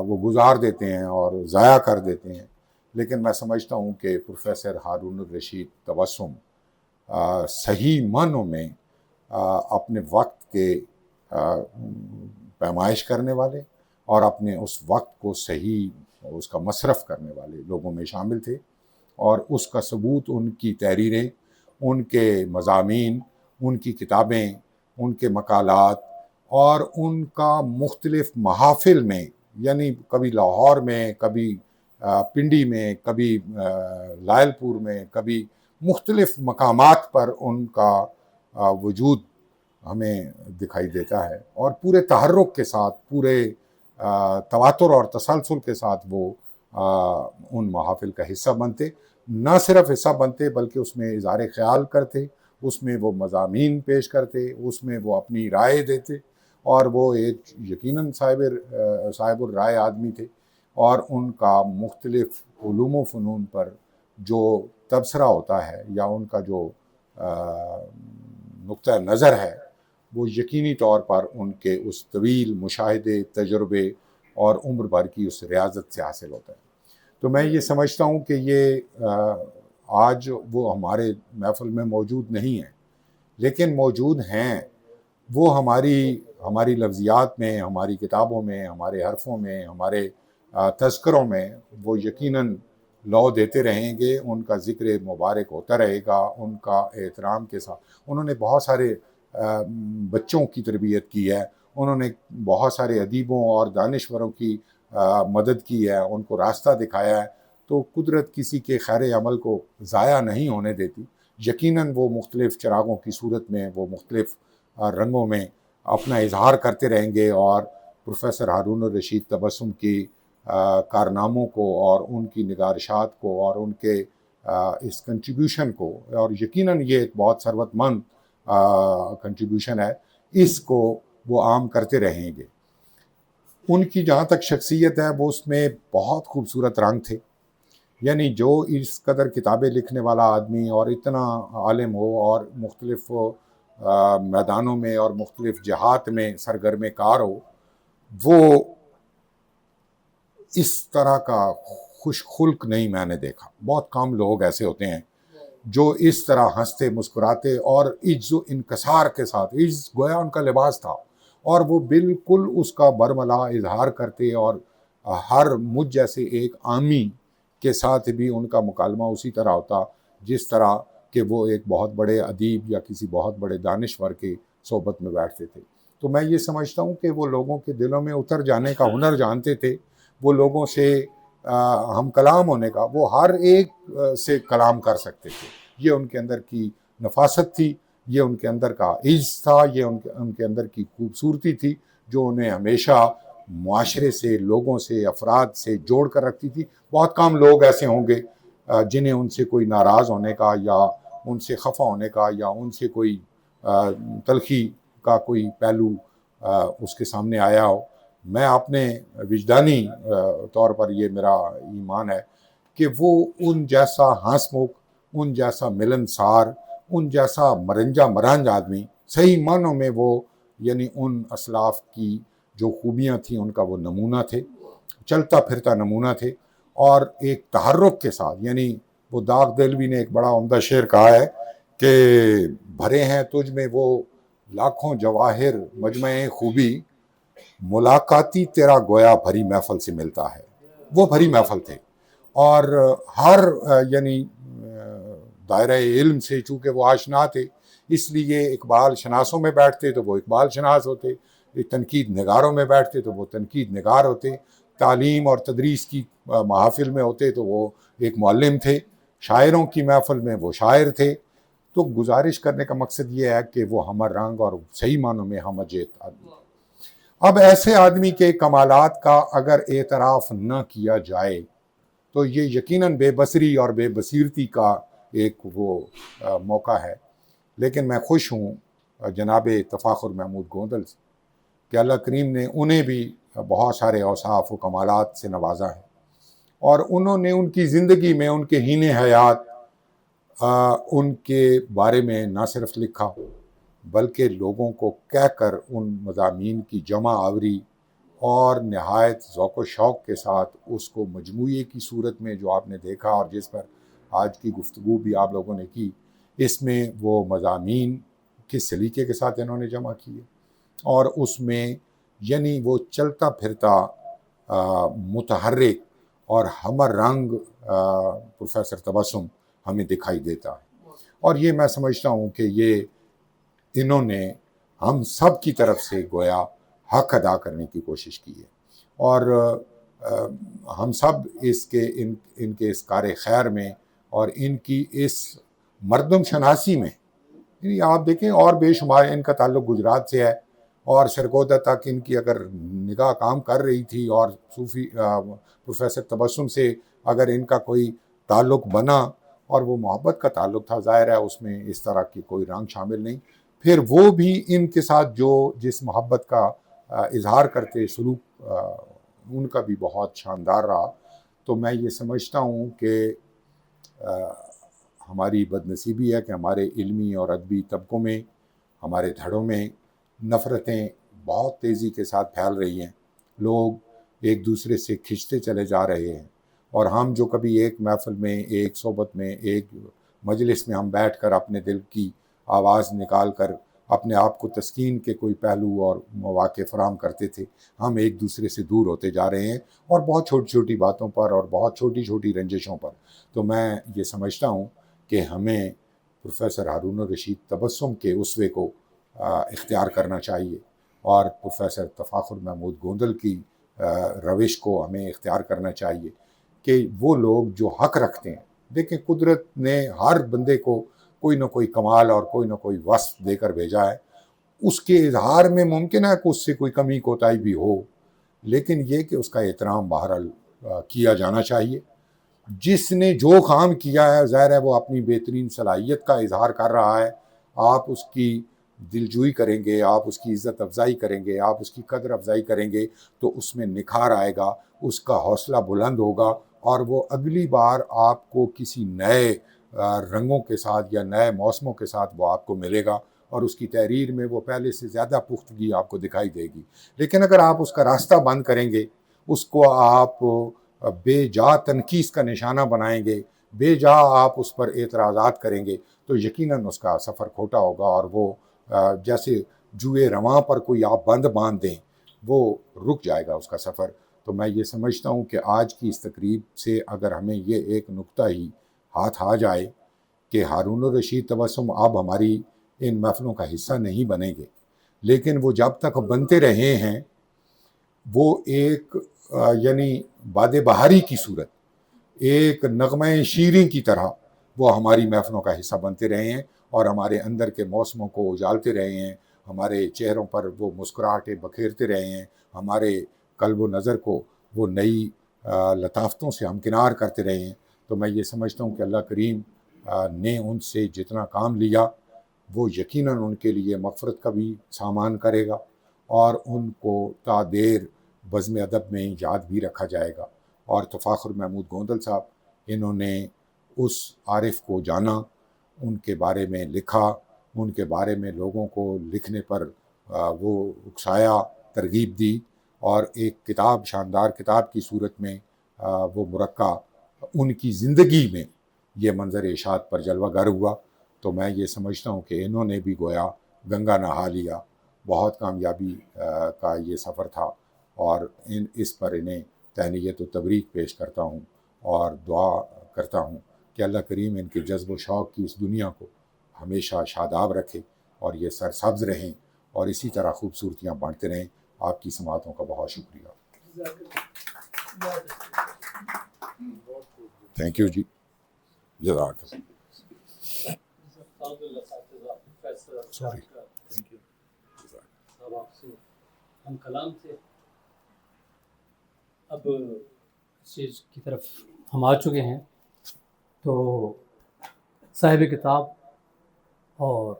وہ گزار دیتے ہیں اور ضائع کر دیتے ہیں، لیکن میں سمجھتا ہوں کہ پروفیسر ہارون الرشید تبسم صحیح معنوں میں اپنے وقت کے پیمائش کرنے والے اور اپنے اس وقت کو صحیح اس کا مصرف کرنے والے لوگوں میں شامل تھے، اور اس کا ثبوت ان کی تحریریں، ان کے مضامین، ان کی کتابیں، ان کے مقالات اور ان کا مختلف محافل میں، یعنی کبھی لاہور میں، کبھی پنڈی میں، کبھی لائل پور میں، کبھی مختلف مقامات پر ان کا وجود ہمیں دکھائی دیتا ہے، اور پورے تحرک کے ساتھ، پورے تواتر اور تسلسل کے ساتھ وہ ان محافل کا حصہ بنتے، نہ صرف حصہ بنتے بلکہ اس میں اظہار خیال کرتے، اس میں وہ مضامین پیش کرتے، اس میں وہ اپنی رائے دیتے، اور وہ ایک یقیناً صاحب الرائے آدمی تھے، اور ان کا مختلف علوم و فنون پر جو تبصرہ ہوتا ہے یا ان کا جو نقطہ نظر ہے وہ یقینی طور پر ان کے اس طویل مشاہدے، تجربے اور عمر بھر کی اس ریاضت سے حاصل ہوتا ہے۔ تو میں یہ سمجھتا ہوں کہ یہ آج وہ ہمارے محفل میں موجود نہیں ہیں، لیکن موجود ہیں۔ وہ ہماری لفظیات میں، ہماری کتابوں میں، ہمارے حرفوں میں، ہمارے تذکروں میں وہ یقیناً لو دیتے رہیں گے، ان کا ذکر مبارک ہوتا رہے گا، ان کا احترام کے ساتھ۔ انہوں نے بہت سارے بچوں کی تربیت کی ہے، انہوں نے بہت سارے ادیبوں اور دانشوروں کی مدد کی ہے، ان کو راستہ دکھایا ہے۔ تو قدرت کسی کے خیر عمل کو ضائع نہیں ہونے دیتی۔ یقیناً وہ مختلف چراغوں کی صورت میں، وہ مختلف رنگوں میں اپنا اظہار کرتے رہیں گے، اور پروفیسر ہارون الرشید تبسم کی کارناموں کو اور ان کی نگارشات کو اور ان کے اس کنٹریبیوشن کو، اور یقیناً یہ ایک بہت ثروت مند کنٹریبیوشن ہے، اس کو وہ عام کرتے رہیں گے۔ ان کی جہاں تک شخصیت ہے وہ اس میں بہت خوبصورت رنگ تھے، یعنی جو اس قدر کتابیں لکھنے والا آدمی اور اتنا عالم ہو اور مختلف میدانوں میں اور مختلف جہات میں سرگرم کار ہو، وہ اس طرح کا خوش خلق نہیں میں نے دیکھا۔ بہت کم لوگ ایسے ہوتے ہیں جو اس طرح ہنستے مسکراتے اور عجز و انکسار کے ساتھ، عجز گویا ان کا لباس تھا، اور وہ بالکل اس کا برملا اظہار کرتے، اور ہر مجھ جیسے ایک عامی کے ساتھ بھی ان کا مکالمہ اسی طرح ہوتا جس طرح کہ وہ ایک بہت بڑے ادیب یا کسی بہت بڑے دانشور کے صحبت میں بیٹھتے تھے۔ تو میں یہ سمجھتا ہوں کہ وہ لوگوں کے دلوں میں اتر جانے کا ہنر جانتے تھے، وہ لوگوں سے ہم کلام ہونے کا، وہ ہر ایک سے کلام کر سکتے تھے۔ یہ ان کے اندر کی نفاست تھی، یہ ان کے اندر کا عجز تھا، یہ ان کے اندر کی خوبصورتی تھی جو انہیں ہمیشہ معاشرے سے، لوگوں سے، افراد سے جوڑ کر رکھتی تھی۔ بہت کم لوگ ایسے ہوں گے جنہیں ان سے کوئی ناراض ہونے کا یا ان سے خفا ہونے کا یا ان سے کوئی تلخی کا کوئی پہلو اس کے سامنے آیا ہو. میں اپنے وجدانی طور پر یہ میرا ایمان ہے کہ وہ ان جیسا ہنس مکھ، ان جیسا ملنسار، ان جیسا مرنجا مرنج آدمی صحیح معنوں میں وہ یعنی ان اسلاف کی جو خوبیاں تھیں ان کا وہ نمونہ تھے، چلتا پھرتا نمونہ تھے. اور ایک تحرک کے ساتھ، یعنی وہ داغ دلوی نے ایک بڑا عمدہ شعر کہا ہے کہ بھرے ہیں تجھ میں وہ لاکھوں جواہر مجمع خوبی، ملاقاتی تیرا گویا بھری محفل سے ملتا ہے. وہ بھری محفل تھے اور ہر یعنی دائرہ علم سے چونکہ وہ آشنا تھے اس لیے اقبال شناسوں میں بیٹھتے تو وہ اقبال شناس ہوتے، تنقید نگاروں میں بیٹھتے تو وہ تنقید نگار ہوتے، تعلیم اور تدریس کی محافل میں ہوتے تو وہ ایک معلم تھے، شاعروں کی محفل میں وہ شاعر تھے. تو گزارش کرنے کا مقصد یہ ہے کہ وہ ہمر رنگ اور صحیح معنوں میں ہم جیت آدمی. اب ایسے آدمی کے کمالات کا اگر اعتراف نہ کیا جائے تو یہ یقیناً بے بصری اور بے بصیرتی کا ایک وہ موقع ہے. لیکن میں خوش ہوں جناب تفاخر محمود گوندل سے کہ اللہ کریم نے انہیں بھی بہت سارے اوصاف و کمالات سے نوازا ہے اور انہوں نے ان کی زندگی میں ان کے ہین حیات ان کے بارے میں نہ صرف لکھا بلکہ لوگوں کو کہہ کر ان مضامین کی جمع آوری اور نہایت ذوق و شوق کے ساتھ اس کو مجموعے کی صورت میں جو آپ نے دیکھا اور جس پر آج کی گفتگو بھی آپ لوگوں نے کی، اس میں وہ مضامین کس سلیقے کے ساتھ انہوں نے جمع کیے اور اس میں یعنی وہ چلتا پھرتا متحرک اور ہمر رنگ پروفیسر تبسم ہمیں دکھائی دیتا ہے. اور یہ میں سمجھتا ہوں کہ یہ انہوں نے ہم سب کی طرف سے گویا حق ادا کرنے کی کوشش کی ہے اور ہم سب اس کے ان کے اس کار خیر میں اور ان کی اس مردم شناسی میں، یعنی آپ دیکھیں اور بے شمار ان کا تعلق گجرات سے ہے اور سرگودا تک ان کی اگر نگاہ کام کر رہی تھی اور صوفی پروفیسر تبسم سے اگر ان کا کوئی تعلق بنا اور وہ محبت کا تعلق تھا، ظاہر ہے اس میں اس طرح کی کوئی رنگ شامل نہیں. پھر وہ بھی ان کے ساتھ جو جس محبت کا اظہار کرتے سلوک ان کا بھی بہت شاندار رہا. تو میں یہ سمجھتا ہوں کہ ہماری بد نصیبی ہے کہ ہمارے علمی اور ادبی طبقوں میں، ہمارے دھڑوں میں نفرتیں بہت تیزی کے ساتھ پھیل رہی ہیں. لوگ ایک دوسرے سے کھنچتے چلے جا رہے ہیں اور ہم جو کبھی ایک محفل میں، ایک صحبت میں، ایک مجلس میں ہم بیٹھ کر اپنے دل کی آواز نکال کر اپنے آپ کو تسکین کے کوئی پہلو اور مواقع فراہم کرتے تھے، ہم ایک دوسرے سے دور ہوتے جا رہے ہیں اور بہت چھوٹی چھوٹی باتوں پر اور بہت چھوٹی چھوٹی رنجشوں پر. تو میں یہ سمجھتا ہوں کہ ہمیں پروفیسر ہارون الرشید تبسم کے اسوے کو اختیار کرنا چاہیے اور پروفیسر تفاخر محمود گوندل کی روش کو ہمیں اختیار کرنا چاہیے کہ وہ لوگ جو حق رکھتے ہیں. دیکھیں قدرت نے ہر بندے کو کوئی نہ کوئی کمال اور کوئی نہ کوئی وصف دے کر بھیجا ہے. اس کے اظہار میں ممکن ہے کہ اس سے کوئی کمی کوتاہی بھی ہو، لیکن یہ کہ اس کا احترام بہرحال کیا جانا چاہیے. جس نے جو کام کیا ہے ظاہر ہے وہ اپنی بہترین صلاحیت کا اظہار کر رہا ہے. آپ اس کی دلجوئی کریں گے، آپ اس کی عزت افزائی کریں گے، آپ اس کی قدر افزائی کریں گے تو اس میں نکھار آئے گا، اس کا حوصلہ بلند ہوگا اور وہ اگلی بار آپ کو کسی نئے رنگوں کے ساتھ یا نئے موسموں کے ساتھ وہ آپ کو ملے گا اور اس کی تحریر میں وہ پہلے سے زیادہ پختگی آپ کو دکھائی دے گی. لیکن اگر آپ اس کا راستہ بند کریں گے، اس کو آپ بے جا تنقید کا نشانہ بنائیں گے، بے جا آپ اس پر اعتراضات کریں گے تو یقیناً اس کا سفر کھوٹا ہوگا اور وہ جیسے جوئے رواں پر کوئی آپ بند باندھ دیں وہ رک جائے گا اس کا سفر. تو میں یہ سمجھتا ہوں کہ آج کی اس تقریب سے اگر ہمیں یہ ایک نقطہ ہی ہاتھ آ جائے کہ ہارون الرشید تبسم اب ہماری ان محفلوں کا حصہ نہیں بنیں گے، لیکن وہ جب تک بنتے رہے ہیں وہ ایک یعنی باد بہاری کی صورت، ایک نغمہ شیریں کی طرح وہ ہماری محفلوں کا حصہ بنتے رہے ہیں اور ہمارے اندر کے موسموں کو اجالتے رہے ہیں، ہمارے چہروں پر وہ مسکراہٹیں بکھیرتے رہے ہیں، ہمارے قلب و نظر کو وہ نئی لطافتوں سے ہمکنار کرتے رہے ہیں. تو میں یہ سمجھتا ہوں کہ اللہ کریم نے ان سے جتنا کام لیا وہ یقیناً ان کے لیے مغفرت کا بھی سامان کرے گا، اور ان کو تا دیر بزم ادب میں یاد بھی رکھا جائے گا۔ اور تفاخر محمود گوندل صاحب، انہوں نے اس عارف کو جانا، ان کے بارے میں لکھا، ان کے بارے میں لوگوں کو لکھنے پر وہ اکسایا، ترغیب دی، اور ایک کتاب، شاندار کتاب کی صورت میں وہ مرقع ان کی زندگی میں یہ منظر اشاعت پر جلوہ گر ہوا۔ تو میں یہ سمجھتا ہوں کہ انہوں نے بھی گویا گنگا نہا لیا۔ بہت کامیابی کا یہ سفر تھا، اور اس پر انہیں تہنیت و تبریک پیش کرتا ہوں، اور دعا کرتا ہوں کہ اللہ کریم ان کے جذب و شوق کی اس دنیا کو ہمیشہ شاداب رکھے، اور یہ سرسبز رہیں، اور اسی طرح خوبصورتیاں بانٹتے رہیں۔ آپ کی سماعتوں کا بہت شکریہ۔ تھینک یو جی، جزاک اللہ۔ سوری، آپ سے ہم کلام تھے، اب اس چیز کی طرف ہم آ چکے ہیں، تو صاحب کتاب اور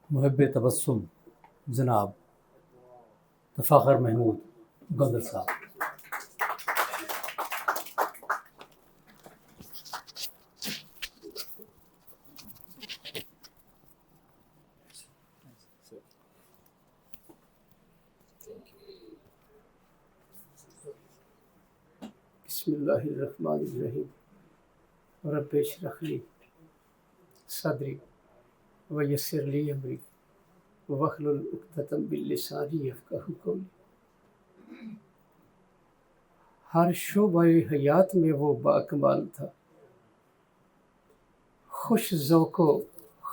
محب تبسم جناب تفاخر محمود گوندل صاحب۔ بسم اللہ الرحمن الرحیم۔ رب اشرح لی صدری ویسر لی امری واحلل عقدۃ من لسانی یفقہوا قولی۔ ہر شعبہ حیات میں وہ باکمال تھا، خوش ذوق و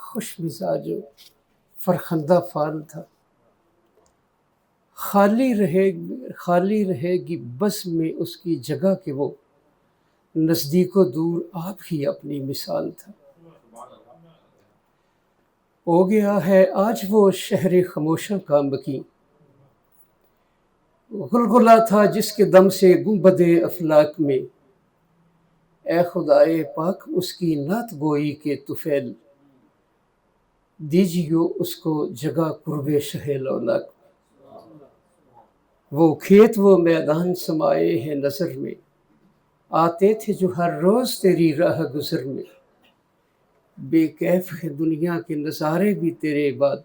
خوش مزاج و فرخندہ فعال تھا۔ خالی رہے گی بس میں اس کی جگہ کہ وہ نزدیک و دور آپ ہی اپنی مثال تھا۔ ہو گیا ہے آج وہ شہر خاموشوں کا مکیں، غلغلہ تھا جس کے دم سے گنبد افلاک میں، اے خدائے پاک اس کی نعت گوئی کے طفیل، دیجیو اس کو جگہ قرب شہ لولاک۔ وہ کھیت وہ میدان سمائے ہیں نظر میں، آتے تھے جو ہر روز تیری راہ گزر میں، بے کیف ہے دنیا کے نظارے بھی تیرے بعد،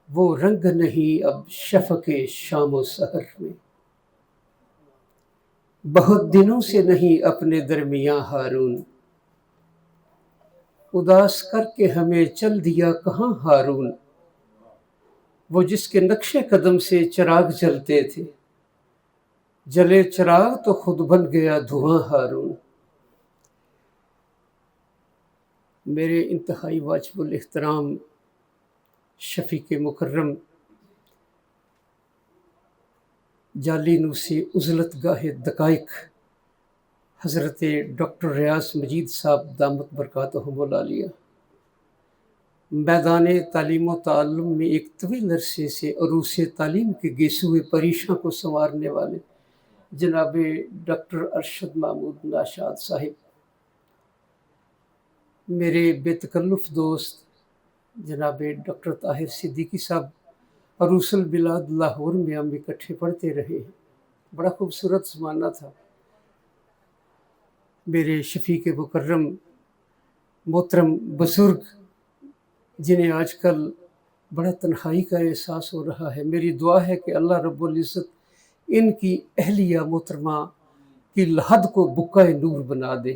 وہ رنگ نہیں اب شفق شام و سحر میں۔ بہت دنوں سے نہیں اپنے درمیاں ہارون، اداس کر کے ہمیں چل دیا کہاں ہارون۔ وہ جس کے نقش قدم سے چراغ جلتے تھے، جلے چراغ تو خود بن گیا دھواں ہارون۔ میرے انتہائی واجب الاحترام شفیق مکرم، جالی نوسی عزلت گاہ دقائق، حضرت ڈاکٹر ریاض مجید صاحب دامت برکاتہم العالیہ، میدان تعلیم و تعلم میں ایک طویل عرصے سے عروس تعلیم کے گیسوئے پریشاں کو سنوارنے والے جناب ڈاکٹر ارشد محمود ناشاد صاحب، میرے بے تکلف دوست جناب ڈاکٹر طاہر صدیقی صاحب، عروس البلاد لاہور میں ہم اکٹھے پڑھتے رہے ہیں، بڑا خوبصورت زمانہ تھا۔ میرے شفیق مکرم محترم بزرگ جنہیں آج کل بڑا تنہائی کا احساس ہو رہا ہے، میری دعا ہے کہ اللہ رب العزت ان کی اہلیہ محترمہ کی لحد کو بقعہ نور بنا دے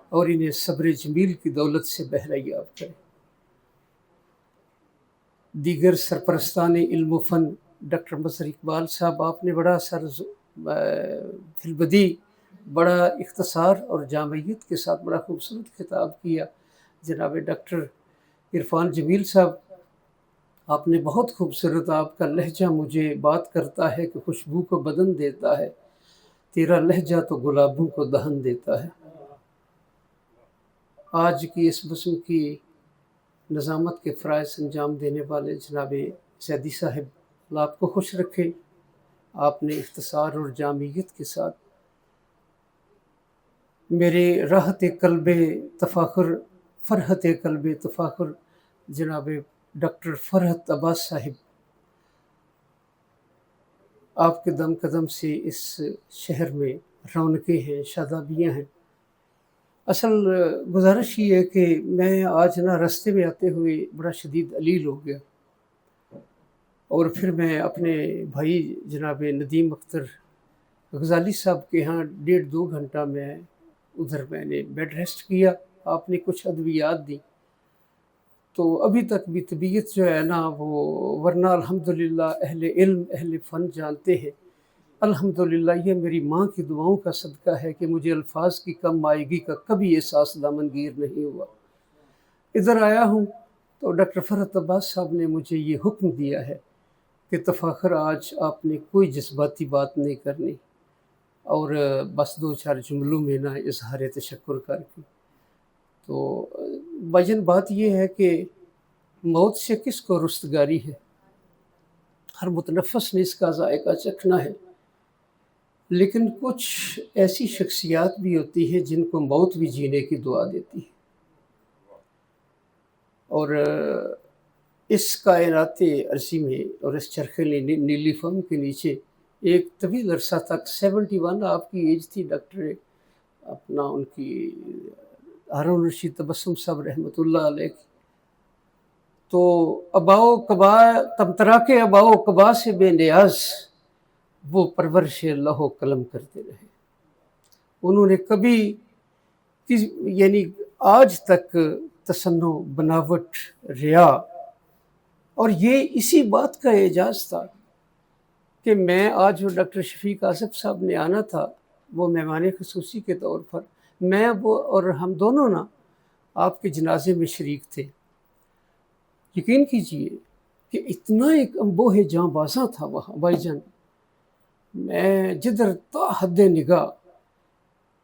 اور انہیں صبر جمیل کی دولت سے بہرایاب کرے۔ دیگر سرپرستان علم و فن ڈاکٹر مظہر اقبال صاحب، آپ نے بڑا فی البدی بڑا اختصار اور جامعیت کے ساتھ بڑا خوبصورت خطاب کیا۔ جناب ڈاکٹر عرفان جمیل صاحب، آپ نے بہت خوبصورت، آپ کا لہجہ مجھے بات کرتا ہے کہ خوشبو کو بدن دیتا ہے، تیرا لہجہ تو گلابوں کو دہن دیتا ہے۔ آج کی اس بزم کی نظامت کے فرائض انجام دینے والے جناب زیدی صاحب، اللہ آپ کو خوش رکھے۔ آپ نے اختصار اور جامعیت کے ساتھ میرے راحت قلب تفاخر، فرحت قلب تفاخر جناب ڈاکٹر فرحت عباس صاحب، آپ کے دم قدم سے اس شہر میں رونقیں ہیں، شادابیاں ہیں۔ اصل گزارش یہ ہے کہ میں آج نا راستے میں آتے ہوئے بڑا شدید علیل ہو گیا، اور پھر میں اپنے بھائی جناب ندیم اختر غزالی صاحب کے ہاں 1.5-2 گھنٹہ میں نے بیڈ ریسٹ کیا۔ آپ نے کچھ ادویات دی، تو ابھی تک بھی طبیعت جو ہے نا وہ، ورنہ الحمدللہ اہل علم اہل فن جانتے ہیں، الحمدللہ یہ میری ماں کی دعاؤں کا صدقہ ہے کہ مجھے الفاظ کی کم مائگی کا کبھی احساس دامنگیر نہیں ہوا۔ ادھر آیا ہوں تو ڈاکٹر فرحت عباس صاحب نے مجھے یہ حکم دیا ہے کہ تفاخر آج آپ نے کوئی جذباتی بات نہیں کرنی، اور بس 2-4 جملوں میں نا اظہار تشکر کر کے۔ تو بجن بات یہ ہے کہ موت سے کس کو رستگاری ہے، ہر متنفس نے اس کا ذائقہ چکھنا ہے، لیکن کچھ ایسی شخصیات بھی ہوتی ہیں جن کو موت بھی جینے کی دعا دیتی ہے۔ اور اس کائنات عرصی میں اور اس چرخے نیلی فم کے نیچے ایک طویل عرصہ تک 71 آپ کی ایج تھی ڈاکٹر اپنا ان کی ہارون رشید تبسم صاحب رحمۃ اللہ علیہ کی، تو اباؤ قبا تمترا کے اباؤ قبا سے بے نیاز وہ پرورش لوح و قلم کرتے رہے۔ انہوں نے کبھی یعنی آج تک تصنع، بناوٹ، ریا، اور یہ اسی بات کا اعجاز تھا کہ میں آج جو ڈاکٹر شفیق آصف صاحب نے آنا تھا وہ مہمان خصوصی کے طور پر، میں وہ اور ہم دونوں نا آپ کے جنازے میں شریک تھے۔ یقین کیجئے کہ اتنا ایک انبوہ جاں بازاں تھا وہاں بھائی جان، میں جدھر تا حد نگاہ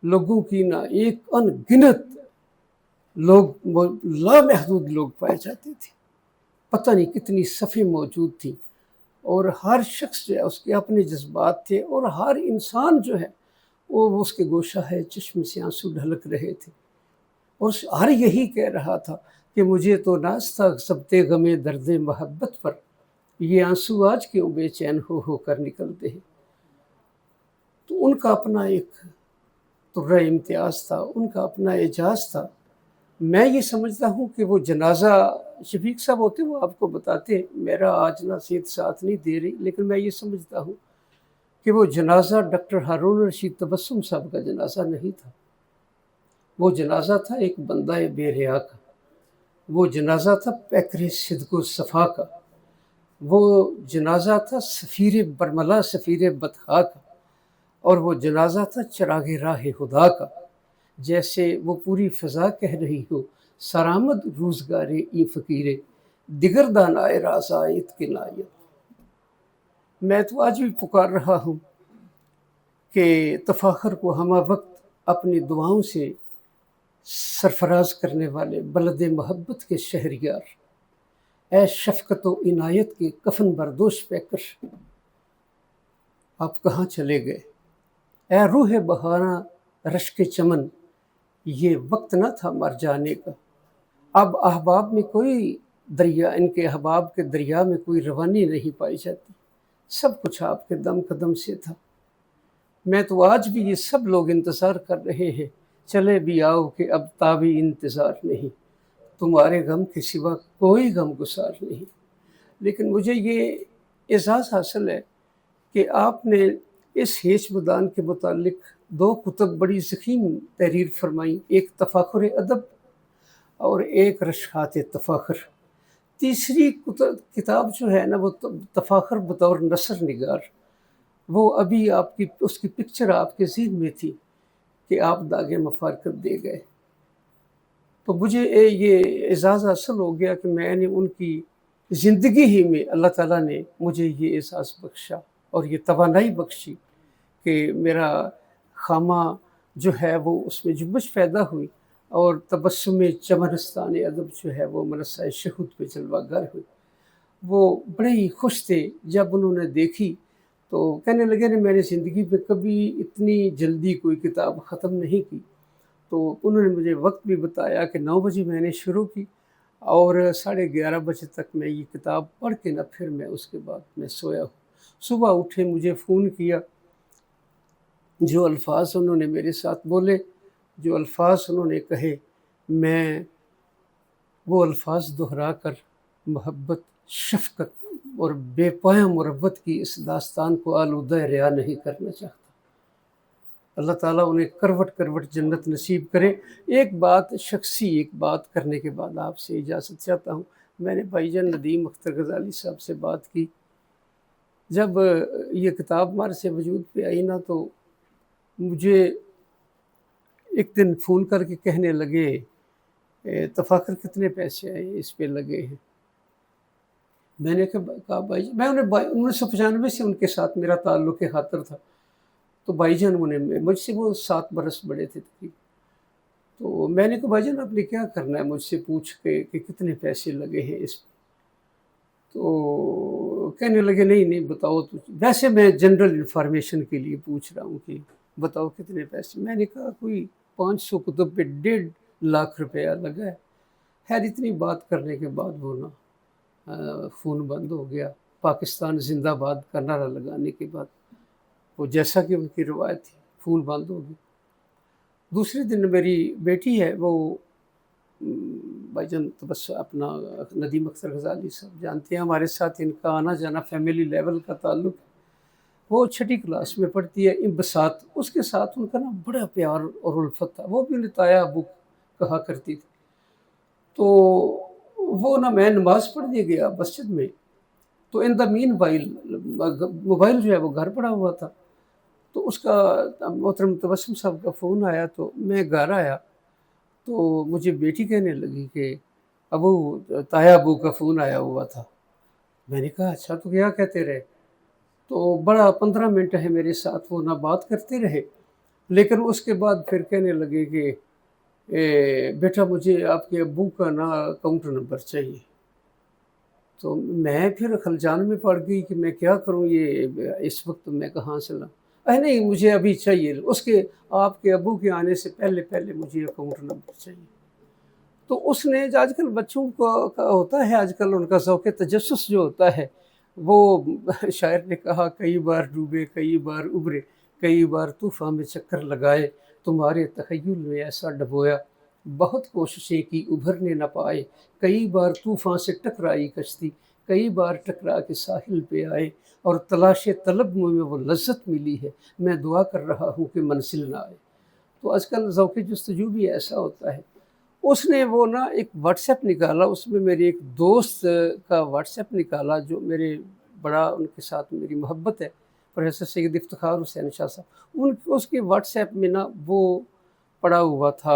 لوگوں کی نا ایک ان گنت لوگ، لامحدود لوگ پائے جاتے تھے، پتہ نہیں کتنی صفیں موجود تھیں، اور ہر شخص جو ہے اس کے اپنے جذبات تھے، اور ہر انسان جو ہے وہ اس کے گوشہ ہے چشم سے آنسو ڈھلک رہے تھے، اور ہر یہی کہہ رہا تھا کہ مجھے تو ناز تھا ضبط غم درد محبت پر، یہ آنسو آج کیوں بے چین ہو کر نکلتے ہیں۔ تو ان کا اپنا ایک طرہ امتیاز تھا، ان کا اپنا اعجاز تھا۔ میں یہ سمجھتا ہوں کہ وہ جنازہ شفیق صاحب ہوتے وہ آپ کو بتاتے، میرا آج نا صحت ساتھ نہیں دے رہی، لیکن میں یہ سمجھتا ہوں کہ وہ جنازہ ڈاکٹر ہارون رشید تبسم صاحب کا جنازہ نہیں تھا، وہ جنازہ تھا ایک بندہ بے ریا کا، وہ جنازہ تھا پیکر صدق و صفا کا، وہ جنازہ تھا سفیر برملا سفیر بطحا کا، اور وہ جنازہ تھا چراغ راہ خدا کا، جیسے وہ پوری فضا کہہ رہی ہو سرآمد روزگار ای فقیر دیگر دانائے راز آیت کے نایت۔ میں تو آج بھی پکار رہا ہوں کہ تفاخر کو ہمہ وقت اپنی دعاؤں سے سرفراز کرنے والے بلد محبت کے شہریار، اے شفقت و عنایت کے کفن بردوش پیکر، آپ کہاں چلے گئے؟ اے روح بہارا رشک چمن، یہ وقت نہ تھا مر جانے کا، اب احباب میں کوئی دریا، ان کے احباب کے دریا میں کوئی روانی نہیں پائی جاتی، سب کچھ آپ کے دم قدم سے تھا۔ میں تو آج بھی یہ سب لوگ انتظار کر رہے ہیں، چلے بھی آؤ کہ اب تابی انتظار نہیں، تمہارے غم کے سوا کوئی غم گسار نہیں۔ لیکن مجھے یہ اعزاز حاصل ہے کہ آپ نے اس ہیچ مدان کے متعلق 2 کتب بڑی ضخیم تحریر فرمائی، ایک تفاخر ادب اور ایک رشحات تفاخر۔ تیسری کتاب جو ہے نا وہ تفاخر بطور نثر نگار، وہ ابھی آپ کی اس کی پکچر آپ کے ذہن میں تھی کہ آپ داغ مفارقت دے گئے، تو مجھے یہ اعزاز حاصل ہو گیا کہ میں نے ان کی زندگی ہی میں اللہ تعالیٰ نے مجھے یہ اعزاز بخشا اور یہ توانائی بخشی کہ میرا خامہ جو ہے وہ اس میں جنبش پیدا ہوئی، اور تبسم چمنستان ادب جو ہے وہ منصہ شہود پہ جلوہ گر ہوئی۔ وہ بڑے ہی خوش تھے جب انہوں نے دیکھی، تو کہنے لگے کہ میں نے زندگی پہ کبھی اتنی جلدی کوئی کتاب ختم نہیں کی، تو انہوں نے مجھے وقت بھی بتایا کہ 9 بجے میں نے شروع کی اور 11:30 بجے تک میں یہ کتاب پڑھ کے نہ پھر میں اس کے بعد میں سویا ہوں۔ صبح اٹھے مجھے فون کیا، جو الفاظ انہوں نے میرے ساتھ بولے، جو الفاظ انہوں نے کہے، میں وہ الفاظ دہرا کر محبت، شفقت اور بے پایہ مربت کی اس داستان کو آلودہ ریا نہیں کرنا چاہتا۔ اللہ تعالیٰ انہیں کروٹ کروٹ جنت نصیب کرے۔ ایک بات کرنے کے بعد آپ سے اجازت چاہتا ہوں۔ میں نے بھائی جان ندیم اختر غزالی صاحب سے بات کی، جب یہ کتاب ہمارے سے وجود پہ آئی نا تو مجھے ایک دن فون کر کے کہنے لگے تفاخر کتنے پیسے آئے اس پہ لگے ہیں؟ میں نے کہا بھائی جان، میں 1995 سے ان کے ساتھ میرا تعلق خاطر تھا، تو بھائی جان مجھ سے وہ 7 برس بڑے تھے تقریباً۔ تو میں نے کہا بھائی جان آپ نے کیا کرنا ہے مجھ سے پوچھ کے کہ کتنے پیسے لگے ہیں اس پہ؟ تو کہنے لگے نہیں بتاؤ تو، ویسے میں جنرل انفارمیشن کے لیے پوچھ رہا ہوں کہ بتاؤ کتنے پیسے۔ میں نے کہا کوئی 500 کتب پہ 1.5 لاکھ روپیہ لگا ہے۔ خیر اتنی بات کرنے کے بعد وہ نا فون بند ہو گیا۔ پاکستان زندہ باد کا نعرہ لگانے کے بعد وہ جیسا کہ ان کی روایت تھی فون بند ہو گیا۔ دوسرے دن میری بیٹی ہے وہ بھائی جان تو بس اپنا ندیم اختر غزالی صاحب جانتے ہیں، ہمارے ساتھ ان کا آنا جانا فیملی لیول کا تعلق ہے۔ وہ 6ٹھی کلاس میں پڑھتی ہے، بسات، اس کے ساتھ ان کا نا بڑا پیار اور الفت تھا، وہ بھی انہیں تایا ابو کہا کرتی تھی۔ تو وہ نا میں نماز پڑھنے گیا مسجد میں، تو ان دا مین وائل موبائل جو ہے وہ گھر پڑا ہوا تھا، تو اس کا محترم تبسم صاحب کا فون آیا، تو میں گھر آیا تو مجھے بیٹی کہنے لگی کہ تایا ابو کا فون آیا ہوا تھا۔ میں نے کہا اچھا تو کیا کہتے رہے؟ تو بڑا 15 منٹ ہے میرے ساتھ وہ نہ بات کرتے رہے، لیکن اس کے بعد پھر کہنے لگے کہ بیٹا مجھے آپ کے ابو کا نا اکاؤنٹ نمبر چاہیے۔ تو میں پھر خلجان میں پڑ گئی کہ میں کیا کروں، یہ اس وقت میں کہاں سے لاؤں؟ نہیں مجھے ابھی چاہیے، اس کے آپ کے ابو کے آنے سے پہلے مجھے اکاؤنٹ نمبر چاہیے۔ تو اس نے آج کل بچوں کا ہوتا ہے، آج کل ان کا ذوق تجسس جو ہوتا ہے، وہ شاعر نے کہا کئی بار ڈوبے کئی بار ابھرے، کئی بار طوفان میں چکر لگائے، تمہارے تخیل میں ایسا ڈبویا، بہت کوششیں کی ابھرنے نہ پائے، کئی بار طوفان سے ٹکرائی کشتی، کئی بار ٹکرا کے ساحل پہ آئے، اور تلاش طلب میں وہ لذت ملی ہے، میں دعا کر رہا ہوں کہ منزل نہ آئے۔ تو آج کل ذوق جستجو بھی ایسا ہوتا ہے۔ اس نے وہ نا ایک واٹس ایپ نکالا، اس میں میرے ایک دوست کا واٹس ایپ نکالا جو میرے بڑا ان کے ساتھ میری محبت ہے، پروفیسر سید افتخار حسین شاہ صاحب، اس کے واٹس ایپ میں نا وہ پڑا ہوا تھا،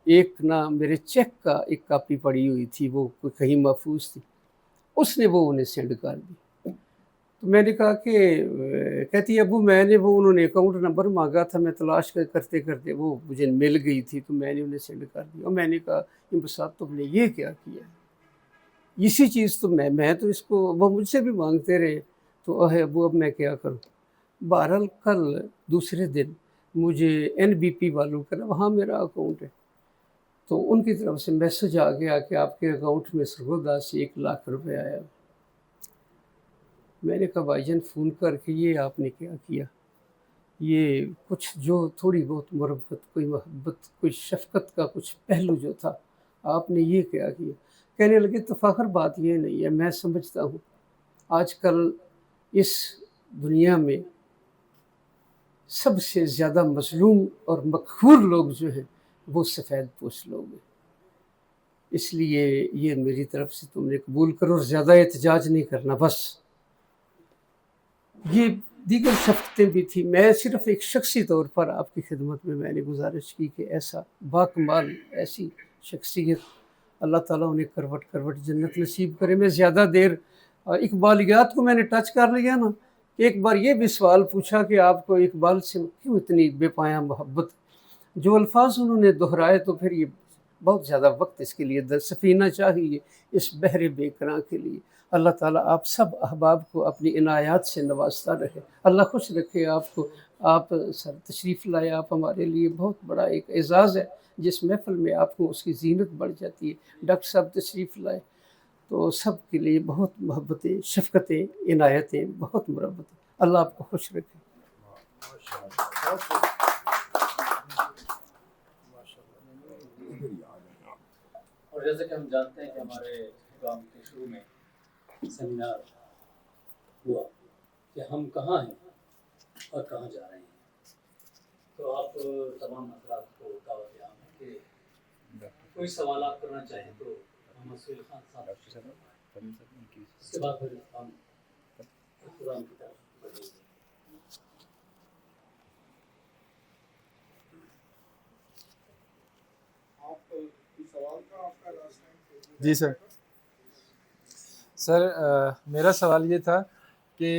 ایک نا میرے چیک کا ایک کاپی پڑی ہوئی تھی، وہ کہیں محفوظ تھی، اس نے وہ انہیں سینڈ کر دی۔ تو میں نے کہا کہ کہتی ابو میں نے وہ انہوں نے اکاؤنٹ نمبر مانگا تھا، میں تلاش کرتے کرتے وہ مجھے مل گئی تھی، تو میں نے انہیں سینڈ کر دی۔ اور میں نے کہا بسات تم نے یہ کیا کیا ہے؟ اسی چیز تو میں تو اس کو وہ مجھ سے بھی مانگتے رہے، تو ابو اب میں کیا کروں؟ بہرحال کل دوسرے دن مجھے NBP والوں کا نا وہاں میرا اکاؤنٹ ہے، تو ان کی طرف سے میسج آ گیا کہ آپ کے اکاؤنٹ میں سرگودا سے 1 لاکھ روپے آیا۔ میں نے کہا بھائی جان فون کر کے یہ آپ نے کیا کیا؟ یہ کچھ جو تھوڑی بہت مربت، کوئی محبت، کوئی شفقت کا کچھ پہلو جو تھا، آپ نے یہ کیا کیا؟ کہنے لگے تفاخر بات یہ نہیں ہے، میں سمجھتا ہوں آج کل اس دنیا میں سب سے زیادہ مظلوم اور مقہور لوگ جو ہیں وہ سفید پوش لوگ ہیں، اس لیے یہ میری طرف سے تم نے قبول کرو اور زیادہ احتجاج نہیں کرنا بس۔ یہ دیگر شفقتیں بھی تھیں، میں صرف ایک شخصی طور پر آپ کی خدمت میں نے گزارش کی کہ ایسا باکمال ایسی شخصیت اللہ تعالیٰ انہیں کروٹ کروٹ جنت نصیب کرے۔ میں زیادہ دیر اقبالیات کو میں نے ٹچ کر لیا نا، ایک بار یہ بھی سوال پوچھا کہ آپ کو اقبال سے کیوں اتنی بے پایہ محبت؟ جو الفاظ انہوں نے دہرائے تو پھر یہ بہت زیادہ وقت اس کے لیے سفینہ چاہیے اس بحر بے کراں کے لیے۔ اللہ تعالیٰ آپ سب احباب کو اپنی عنایات سے نوازتا رہے، اللہ خوش رکھے آپ کو۔ آپ سر تشریف لائے، آپ ہمارے لیے بہت بڑا ایک اعزاز ہے جس محفل میں آپ کو اس کی زینت بڑھ جاتی ہے۔ ڈاکٹر صاحب تشریف لائے تو سب کے لیے بہت محبتیں، شفقتیں، عنایتیں، بہت مربتیں۔ اللہ آپ کو خوش رکھے۔ اور جیسے کہ ہم جانتے ہیں کہ ہمارے پروگرام کے شروع میں سیمینار ہوا کہ ہم کہاں ہیں اور کہاں جا رہے ہیں، تو آپ تمام حضرات کو دعوت عام ہے کہ کوئی سوال آپ کرنا چاہیں تو محمد سہیل خان صاحب، اس کے بعد پھر ہم پروگرام کی طرف بڑھیں گے۔ جی سر، میرا سوال یہ تھا کہ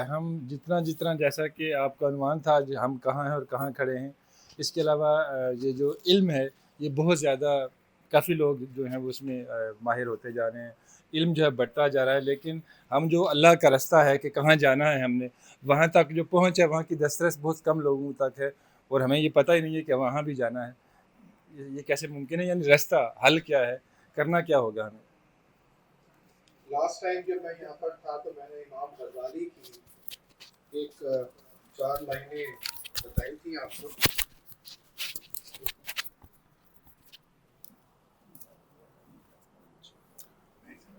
ہم جتنا جیسا کہ آپ کا عنوان تھا ہم کہاں ہیں اور کہاں کھڑے ہیں، اس کے علاوہ یہ جو علم ہے یہ بہت زیادہ کافی لوگ جو ہیں وہ اس میں ماہر ہوتے جا رہے ہیں، علم جو ہے بڑھتا جا رہا ہے، لیکن ہم جو اللہ کا رستہ ہے کہ کہاں جانا ہے ہم نے، وہاں تک جو پہنچ ہے وہاں کی دسترس بہت کم لوگوں تک ہے، اور ہمیں یہ پتہ ہی نہیں ہے کہ وہاں بھی جانا ہے۔ یہ کیسے ممکن ہے؟ یعنی رستہ حل کیا ہے، کرنا کیا ہوگا ہمیں؟ لاسٹ ٹائم جب میں یہاں پر تھا تو میں نے امام غزالی کی ایک 4 لائنیں بتائی تھیں آپ کو۔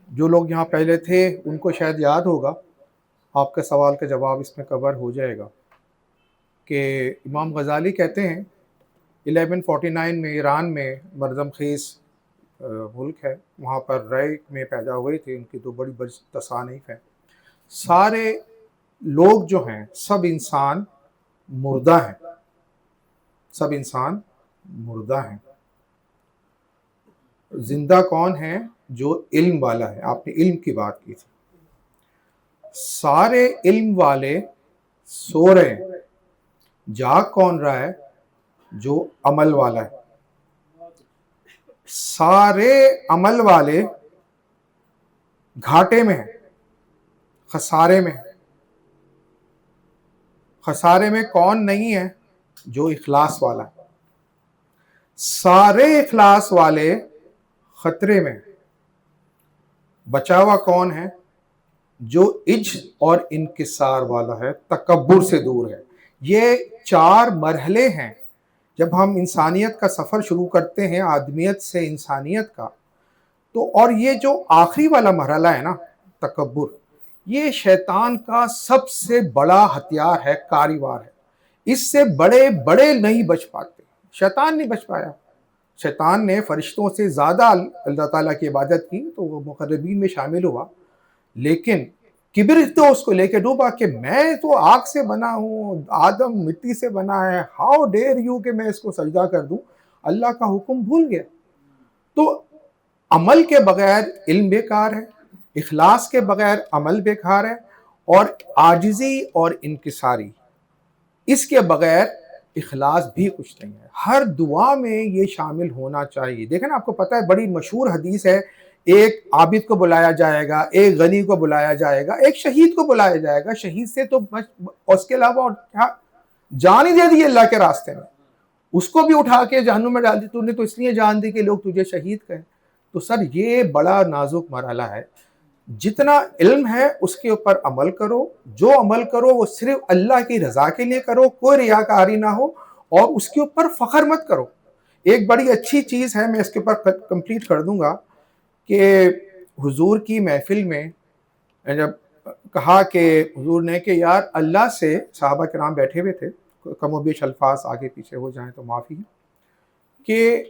جو لوگ یہاں پہلے تھے ان کو شاید یاد ہوگا، آپ کا سوال کا جواب اس میں کور ہو جائے گا، کہ امام غزالی کہتے ہیں 1149 میں ایران میں مردم خیز ملک ہے، وہاں پر رائے میں پیدا ہوئے تھے، ان کی 2 بڑی تصانیف ہیں۔ سارے لوگ جو ہیں سب انسان مردہ ہیں، سب انسان مردہ ہیں۔ زندہ کون ہے؟ جو علم والا ہے۔ آپ نے علم کی بات کی تھی۔ سارے علم والے سو رہے ہیں، جاگ کون رہا ہے؟ جو عمل والا ہے۔ سارے عمل والے گھاٹے میں ہیں، خسارے میں ہیں۔ خسارے میں کون نہیں ہے؟ جو اخلاص والا ہے۔ سارے اخلاص والے خطرے میں ہیں۔ بچا ہوا کون ہے؟ جو عجز اور انکسار والا ہے، تکبر سے دور ہے۔ یہ 4 مرحلے ہیں۔ جب ہم انسانیت کا سفر شروع کرتے ہیں، آدمیت سے انسانیت کا، تو اور یہ جو آخری والا مرحلہ ہے نا، تکبر، یہ شیطان کا سب سے بڑا ہتھیار ہے، کاریوار ہے۔ اس سے بڑے بڑے نہیں بچ پاتے۔ شیطان نہیں بچ پایا۔ شیطان نے فرشتوں سے زیادہ اللہ تعالیٰ کی عبادت کی تو وہ مقربین میں شامل ہوا، لیکن کبر تو اس کو لے کے ڈوبا کہ میں تو آگ سے بنا ہوں، آدم مٹی سے بنا ہے، ہاؤ ڈیئر یو کہ میں اس کو سجدہ کر دوں۔ اللہ کا حکم بھول گیا۔ تو عمل کے بغیر علم بیکار ہے، اخلاص کے بغیر عمل بیکار ہے، اور عاجزی اور انکساری، اس کے بغیر اخلاص بھی کچھ نہیں ہے۔ ہر دعا میں یہ شامل ہونا چاہیے۔ دیکھیں نا، آپ کو پتہ ہے بڑی مشہور حدیث ہے، ایک عابد کو بلایا جائے گا، ایک غنی کو بلایا جائے گا، ایک شہید کو بلایا جائے گا۔ شہید سے تو اس کے علاوہ اور کیا، جان ہی دے دی اللہ کے راستے میں، اس کو بھی اٹھا کے جہنم میں ڈال دی۔ تو نے تو اس لیے جان دی کہ لوگ تجھے شہید کہیں۔ تو سر یہ بڑا نازک مرحلہ ہے۔ جتنا علم ہے اس کے اوپر عمل کرو، جو عمل کرو وہ صرف اللہ کی رضا کے لیے کرو، کوئی ریاکاری نہ ہو، اور اس کے اوپر فخر مت کرو۔ ایک بڑی اچھی چیز ہے، میں اس کے اوپر کمپلیٹ کر دوں گا، کہ حضور کی محفل میں جب کہا کہ حضور نے کہ یار اللہ سے، صحابہ کرام بیٹھے ہوئے تھے، کم و بیش الفاظ آگے پیچھے ہو جائیں تو معافی ہے، کہ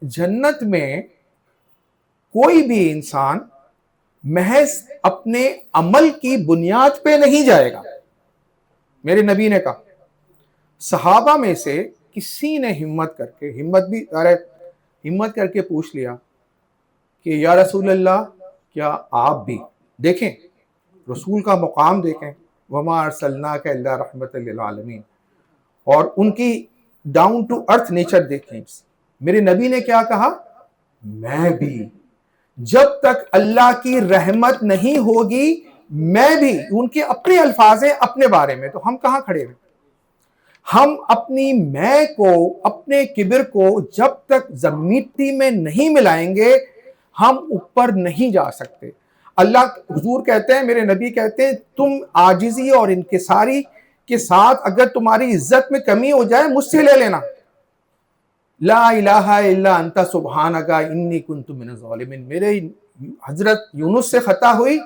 جنت میں کوئی بھی انسان محض اپنے عمل کی بنیاد پہ نہیں جائے گا۔ میرے نبی نے کہا، صحابہ میں سے کسی نے ہمت کر کے پوچھ لیا کہ یا رسول اللہ، کیا آپ بھی؟ دیکھیں رسول کا مقام دیکھیں، وما ارسلناک الا رحمت للعالمین، اور ان کی ڈاؤن ٹو ارتھ نیچر دیکھیں۔ میرے نبی نے کیا کہا؟ میں بھی، جب تک اللہ کی رحمت نہیں ہوگی میں بھی۔ ان کے اپنے الفاظ ہیں اپنے بارے میں، تو ہم کہاں کھڑے ہیں؟ ہم اپنی میں کو, اپنے کبر کو جب تک مٹی میں نہیں ملائیں گے ہم اوپر نہیں جا سکتے. اللہ حضور کہتے ہیں, میرے نبی کہتے ہیں, تم عاجزی اور انکساری کے ساتھ اگر تمہاری عزت میں کمی ہو جائے مجھ سے لے لینا. لا الہ الا انت سبحانک انی کنت من الظالمین. میرے حضرت یونس سے خطا ہوئی,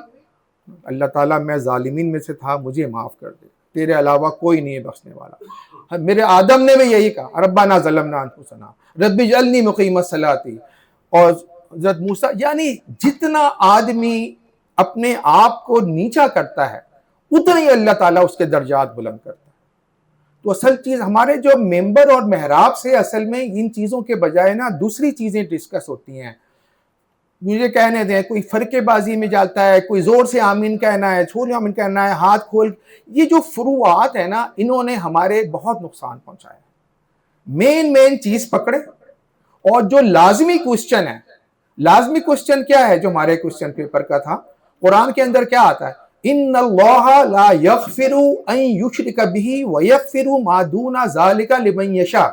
اللہ تعالیٰ میں ظالمین میں سے تھا, مجھے معاف کر دے, تیرے علاوہ کوئی نہیں ہے بخشنے والا. میرے آدم نے بھی یہی کہا, ربنا ظلمنا انفسنا رب اجعلنی مقیم الصلاۃ. اور حضرت موسیٰ, یعنی جتنا آدمی اپنے آپ کو نیچا کرتا ہے اتنا ہی اللہ تعالیٰ اس کے درجات بلند کرتا ہے. تو اصل چیز ہمارے جو ممبر اور محراب سے اصل میں ان چیزوں کے بجائے نا دوسری چیزیں ڈسکس ہوتی ہیں. مجھے کہنے دیں, کوئی فرقے بازی میں جاتا ہے, کوئی زور سے آمین کہنا ہے, چھوڑ آمین کہنا ہے, ہاتھ کھول. یہ جو فروعات ہیں نا, انہوں نے ہمارے بہت نقصان پہنچایا. مین چیز پکڑے, اور جو لازمی کوسچن ہے, لازمی کوسچن کیا ہے جو ہمارے کوسچن پیپر کا تھا, قرآن کے اندر کیا آتا ہے, ان اللہ لا یغفر ان یشرک بہ ویغفر ما دون ذلک لمن یشاء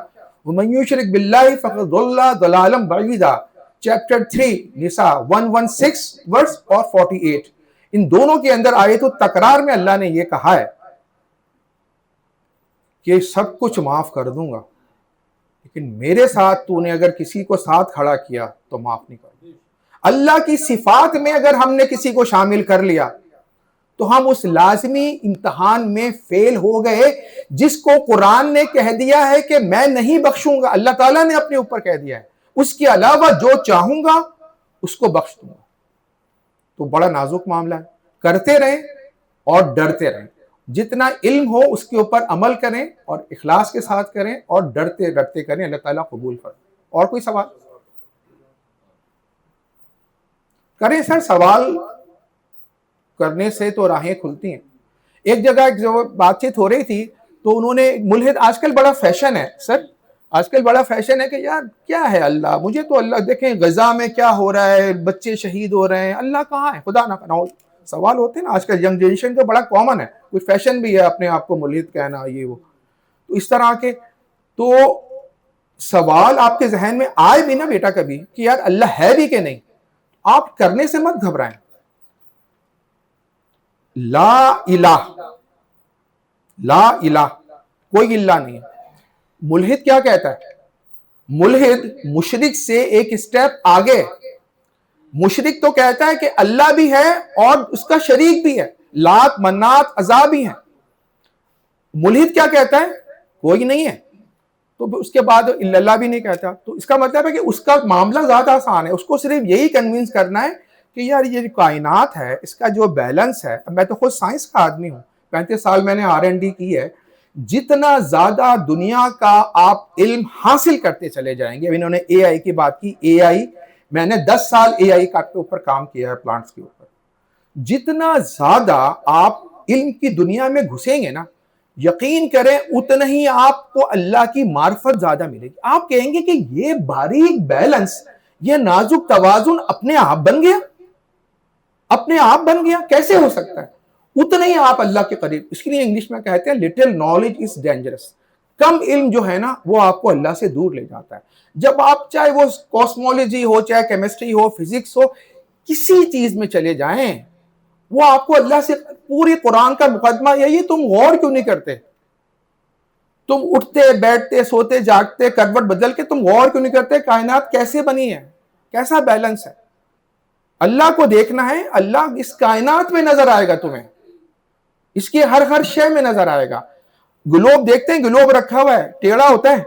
ومن یشرک باللہ فقد ضل ضلالا بعیدا. چیپٹر 3 نساء 116 ورس اور 48. ان دونوں کے اندر آیت التکرار میں اللہ نے یہ کہا ہے کہ سب کچھ معاف کر دوں گا, لیکن میرے ساتھ تو نے اگر کسی کو ساتھ کھڑا کیا تو معاف نہیں کر دوں. اللہ کی صفات میں اگر ہم نے کسی کو شامل کر لیا تو ہم اس لازمی امتحان میں فیل ہو گئے, جس کو قرآن نے کہہ دیا ہے کہ میں نہیں بخشوں گا. اللہ تعالیٰ نے اپنے اوپر کہہ دیا ہے, اس کے علاوہ جو چاہوں گا اس کو بخش دوں گا. تو بڑا نازک معاملہ ہے. کرتے رہیں اور ڈرتے رہیں. جتنا علم ہو اس کے اوپر عمل کریں اور اخلاص کے ساتھ کریں اور ڈرتے ڈرتے کریں. اللہ تعالیٰ قبول کرے. اور کوئی سوال کریں سر؟ سوال کرنے سے تو راہیں کھلتی ہیں. ایک جگہ ایک جو بات چیت ہو رہی تھی تو انہوں نے ملحد, آج کل بڑا فیشن ہے سر, آج کل بڑا فیشن ہے کہ یار کیا ہے اللہ, مجھے تو اللہ, دیکھیں غزہ میں کیا ہو رہا ہے, بچے شہید ہو رہے ہیں, اللہ کہاں ہے؟ خدا نہ کرنا. سوال ہوتے ہیں نا آج کل ینگ جنریشن کا, بڑا کامن ہے, کوئی فیشن بھی ہے اپنے آپ کو ملحد کہنا, یہ وہ. تو اس طرح کے تو سوال آپ کے ذہن میں آئے بھی نا بیٹا کبھی کہ یار اللہ ہے بھی کہ نہیں, آپ کرنے سے مت گھبرائیں. لا الہ, لا الہ, کوئی اللہ نہیں ہے. ملحد کیا کہتا ہے؟ ملحد مشرک سے ایک اسٹیپ آگے. مشرک تو کہتا ہے کہ اللہ بھی ہے اور اس کا شریک بھی ہے, لات منات عزا بھی ہیں. ملحد کیا کہتا ہے؟ کوئی نہیں ہے. تو اس کے بعد اللہ بھی نہیں کہتا. تو اس کا مطلب ہے کہ اس کا معاملہ زیادہ آسان ہے, اس کو صرف یہی کنونس کرنا ہے کہ یار یہ جو کائنات ہے اس کا جو بیلنس ہے. میں تو خود سائنس کا آدمی ہوں, 35 سال میں نے R&D کی ہے. جتنا زیادہ دنیا کا آپ علم حاصل کرتے چلے جائیں گے, انہوں نے AI کی بات کی, AI میں نے 10 سال AI کے اوپر کام کیا ہے, پلانٹس کے اوپر. جتنا زیادہ آپ علم کی دنیا میں گھسیں گے نا, یقین کریں اتنا ہی آپ کو اللہ کی معرفت زیادہ ملے گی. آپ کہیں گے کہ یہ باریک بیلنس, یہ نازک توازن اپنے آپ بن گیا, اپنے آپ بن گیا, کیسے ہو سکتا ہے؟ اتنا ہی آپ اللہ کے قریب. اس کے لیے انگلش میں کہتے ہیں لٹل نالج از ڈینجرس. کم علم جو ہے نا وہ آپ کو اللہ سے دور لے جاتا ہے. جب آپ چاہے وہ کاسمولوجی ہو, چاہے کیمسٹری ہو, فزکس ہو, کسی چیز میں چلے جائیں, وہ آپ کو اللہ سے, پوری قرآن کا مقدمہ یہی, تم غور کیوں نہیں کرتے؟ تم اٹھتے بیٹھتے سوتے جاگتے کروٹ بدل کے تم غور کیوں نہیں کرتے کائنات کیسے بنی ہے, کیسا بیلنس ہے؟ اللہ کو دیکھنا ہے, اللہ اس کائنات میں نظر آئے گا تمہیں, اس کے ہر شے میں نظر آئے گا. گلوب دیکھتے ہیں, گلوب رکھا ہوا ہے, ٹیڑھا ہوتا ہے,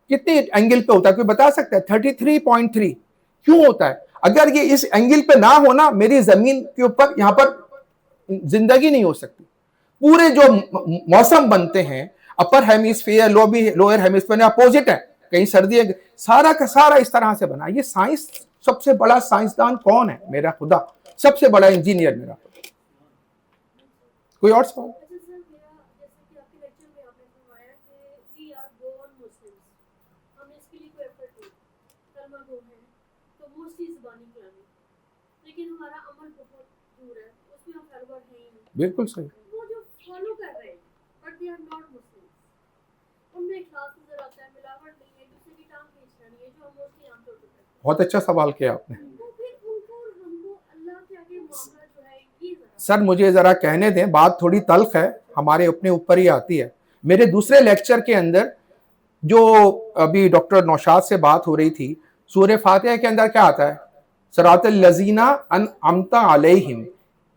کتنی اینگل پہ ہوتا ہے؟ کوئی بتا سکتا ہے؟ 33.3. کیوں ہوتا ہے؟ اگر یہ اس اینگل پہ نہ ہونا, میری زمین کے اوپر یہاں پر زندگی نہیں ہو سکتی. پورے جو موسم بنتے ہیں, اپر ہیمیسفیئر لوئر ہیمیسفیئر میں اپوزٹ ہے, کہیں سردی ہے, سارا کا سارا اس طرح سے بنا. یہ سائنس, سب سے بڑا سائنسدان کون ہے؟ میرا خدا. سب سے بڑا انجینئر میرا خدا. کوئی اور سوال؟ بالکل صحیح. میں اخلاص نظر آتا ہے, ملاوٹ نہیں ہے, دوسرے کی ٹانگ کھینچنا نہیں ہے, جو ہم موسٹلی عام طور پہ کرتے ہیں. بہت اچھا سوال کیا آپ نے. تو پھر ان کو اور ہم کو اللہ کے آگے معاملہ جو ہے یہ سر مجھے ذرا کہنے دیں, بات تھوڑی تلخ ہے, ہمارے اپنے اوپر ہی آتی ہے. میرے دوسرے لیکچر کے اندر جو ابھی ڈاکٹر نوشاد سے بات ہو رہی تھی, سورہ فاتحہ کے اندر کیا آتا ہے؟ صراط الذین انعمت علیہم.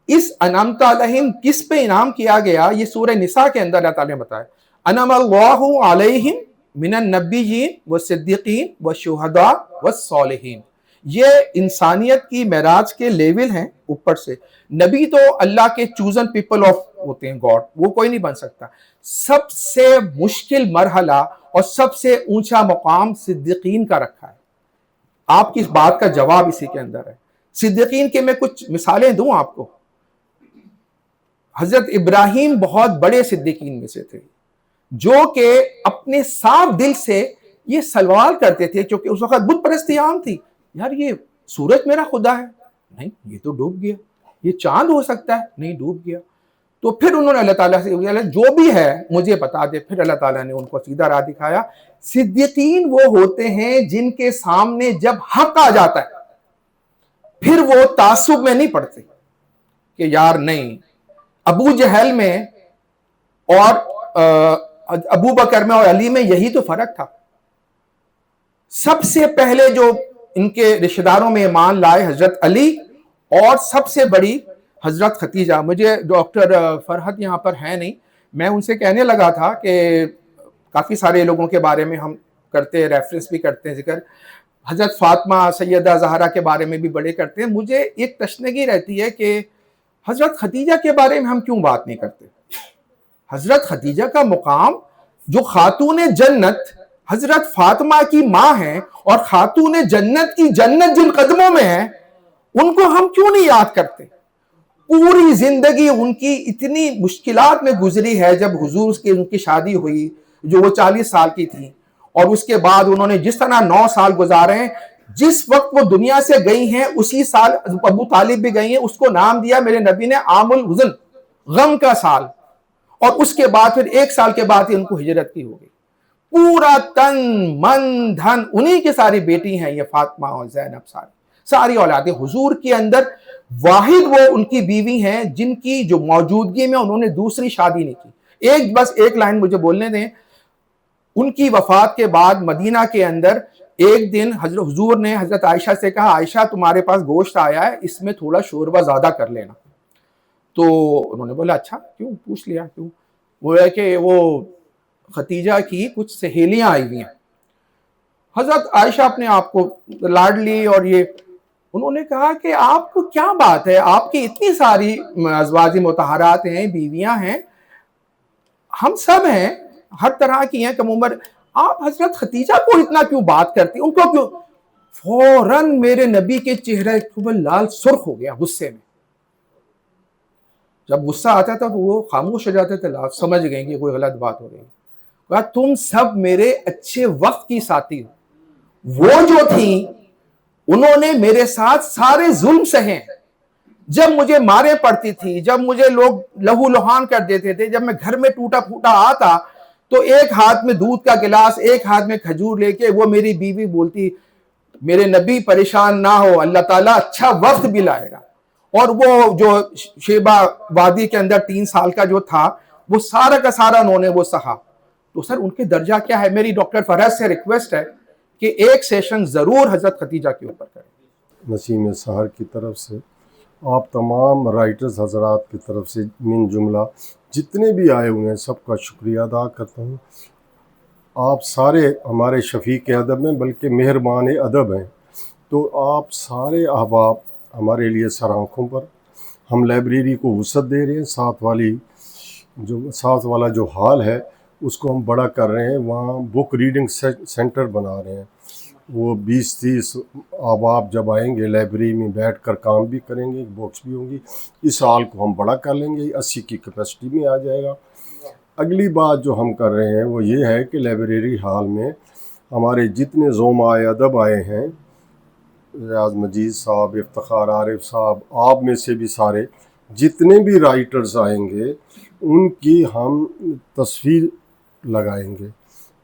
اس انعمت علیہم کس پہ انعام کیا گیا؟ یہ سورہ نساء کے اندر اللہ تعالیٰ نے بتایا, انعم اللہ علیہم من النبیین والصدیقین والشہداء والصالحین. یہ انسانیت کی معراج کے لیول ہیں اوپر سے. نبی تو اللہ کے چوزن پیپل آف ہوتے ہیں, گاڈ, وہ کوئی نہیں بن سکتا. سب سے مشکل مرحلہ اور سب سے اونچا مقام صدیقین کا رکھا ہے. آپ کی اس بات کا جواب اسی کے اندر ہے. صدیقین کے میں کچھ مثالیں دوں آپ کو. حضرت ابراہیم بہت بڑے صدیقین میں سے تھے, جو کہ اپنے صاف دل سے یہ سوال کرتے تھے, کیونکہ اس وقت بت پرستی عام تھی, یار یہ سورج میرا خدا ہے, نہیں یہ تو ڈوب گیا. یہ چاند ہو سکتا ہے, نہیں ڈوب گیا. تو پھر انہوں نے اللہ تعالیٰ سے جو بھی ہے مجھے بتا دے. پھر اللہ تعالیٰ نے ان کو سیدھا راہ دکھایا. صدیقین وہ ہوتے ہیں جن کے سامنے جب حق آ جاتا ہے پھر وہ تعصب میں نہیں پڑتے کہ یار نہیں. ابو جہل میں اور ابو بکر میں اور علی میں یہی تو فرق تھا. سب سے پہلے جو ان کے رشتہ داروں میں ایمان لائے حضرت علی, اور سب سے بڑی حضرت ختیجہ. مجھے ڈاکٹر فرحت یہاں پر ہے نہیں, میں ان سے کہنے لگا تھا کہ کافی سارے لوگوں کے بارے میں ہم کرتے ہیں, ریفرنس بھی کرتے ہیں ذکر, حضرت فاطمہ سیدہ زہرا کے بارے میں بھی بڑے کرتے ہیں. مجھے ایک تشنگی رہتی ہے کہ حضرت ختیجہ کے بارے میں ہم کیوں بات نہیں کرتے. حضرت ختیجہ کا مقام, جو خاتون جنت حضرت فاطمہ کی ماں ہیں, اور خاتون جنت کی جنت جن قدموں میں ہے, ان کو ہم کیوں نہیں یاد کرتے. پوری زندگی ان کی اتنی مشکلات میں گزری ہے. جب حضور کی ان کی شادی ہوئی جو وہ 40 سال کی تھی, اور اس کے بعد انہوں نے جس طرح 9 سال گزارے ہیں, جس وقت وہ دنیا سے گئی ہیں اسی سال ابو طالب بھی گئی ہیں. اس کو نام دیا میرے نبی نے عام الحزن, غم کا سال. اور اس کے بعد پھر 1 سال کے بعد ہی ان کو ہجرت کی ہو گئی. پورا تن من دھن انہی کی ساری بیٹی ہیں, یہ فاطمہ اور زینب, ساری اولادیں حضور کے اندر. واحد وہ ان کی بیوی ہیں جن کی جو موجودگی میں انہوں نے دوسری شادی نہیں کی. بس ایک لائن مجھے بولنے دیں. ان کی وفات کے بعد مدینہ کے اندر ایک دن حضور نے حضرت عائشہ سے کہا, عائشہ تمہارے پاس گوشت آیا ہے, اس میں تھوڑا شوربہ زیادہ کر لینا. تو انہوں نے بولا اچھا, کیوں, پوچھ لیا کیوں. وہ ہے کہ وہ ختیجہ کی کچھ سہیلیاں آئی ہوئی ہیں. حضرت عائشہ اپنے آپ کو لاڈ لی, اور یہ انہوں نے کہا کہ آپ کو کیا بات ہے, آپ کی اتنی ساری ازواج مطہرات ہیں, بیویاں ہیں, ہم سب ہیں, ہر طرح کی ہیں کم عمر, آپ حضرت ختیجہ کو اتنا کیوں بات کرتی, ان کو کیوں. فوراً میرے نبی کے چہرے پر لال سرخ ہو گیا غصے میں. جب غصہ آتا تھا تو وہ خاموش ہو جاتے تھے, سمجھ گئے کہ کوئی غلط بات ہو رہی ہے. کہا تم سب میرے اچھے وقت کی ساتھی ہو. وہ جو تھیں انہوں نے میرے ساتھ سارے ظلم سہے. جب مجھے مارے پڑتی تھی, جب مجھے لوگ لہو لہان کر دیتے تھے, جب میں گھر میں ٹوٹا پھوٹا آتا تو ایک ہاتھ میں دودھ کا گلاس, ایک ہاتھ میں کھجور لے کے وہ میری بیوی بولتی میرے نبی پریشان نہ ہو, اللہ تعالیٰ اچھا وقت بھی لائے گا. اور وہ جو شیبہ وادی کے اندر 3 سال کا جو تھا, وہ سارا کا سارا انہوں نے وہ سہا. تو سر ان کے درجہ کیا ہے؟ میری ڈاکٹر فرحت سے ریکویسٹ ہے کہ ایک سیشن ضرور حضرت ختیجہ کے اوپر کریں. نسیم سحر کی طرف سے, آپ تمام رائٹرز حضرات کی طرف سے من جملہ جتنے بھی آئے ہوئے ہیں سب کا شکریہ ادا کرتا ہوں. آپ سارے ہمارے شفیق ادب ہیں, بلکہ مہربان ادب ہیں. تو آپ سارے احباب ہمارے لیے سر آنکھوں پر, ہم لائبریری کو وسعت دے رہے ہیں. ساتھ والا جو حال ہے اس کو ہم بڑا کر رہے ہیں. وہاں بک ریڈنگ سینٹر بنا رہے ہیں. وہ 20-30 احباب جب آئیں گے لائبریری میں بیٹھ کر کام بھی کریں گے, بکس بھی ہوں گی. اس حال کو ہم بڑا کر لیں گے, 80 کی کیپیسٹی میں آ جائے گا. اگلی بات جو ہم کر رہے ہیں وہ یہ ہے کہ لائبریری ہال میں ہمارے جتنے زومائے ادب آئے ہیں, ریاض مجید صاحب, افتخار عارف صاحب, آپ میں سے بھی سارے جتنے بھی رائٹرز آئیں گے ان کی ہم تصویر لگائیں گے.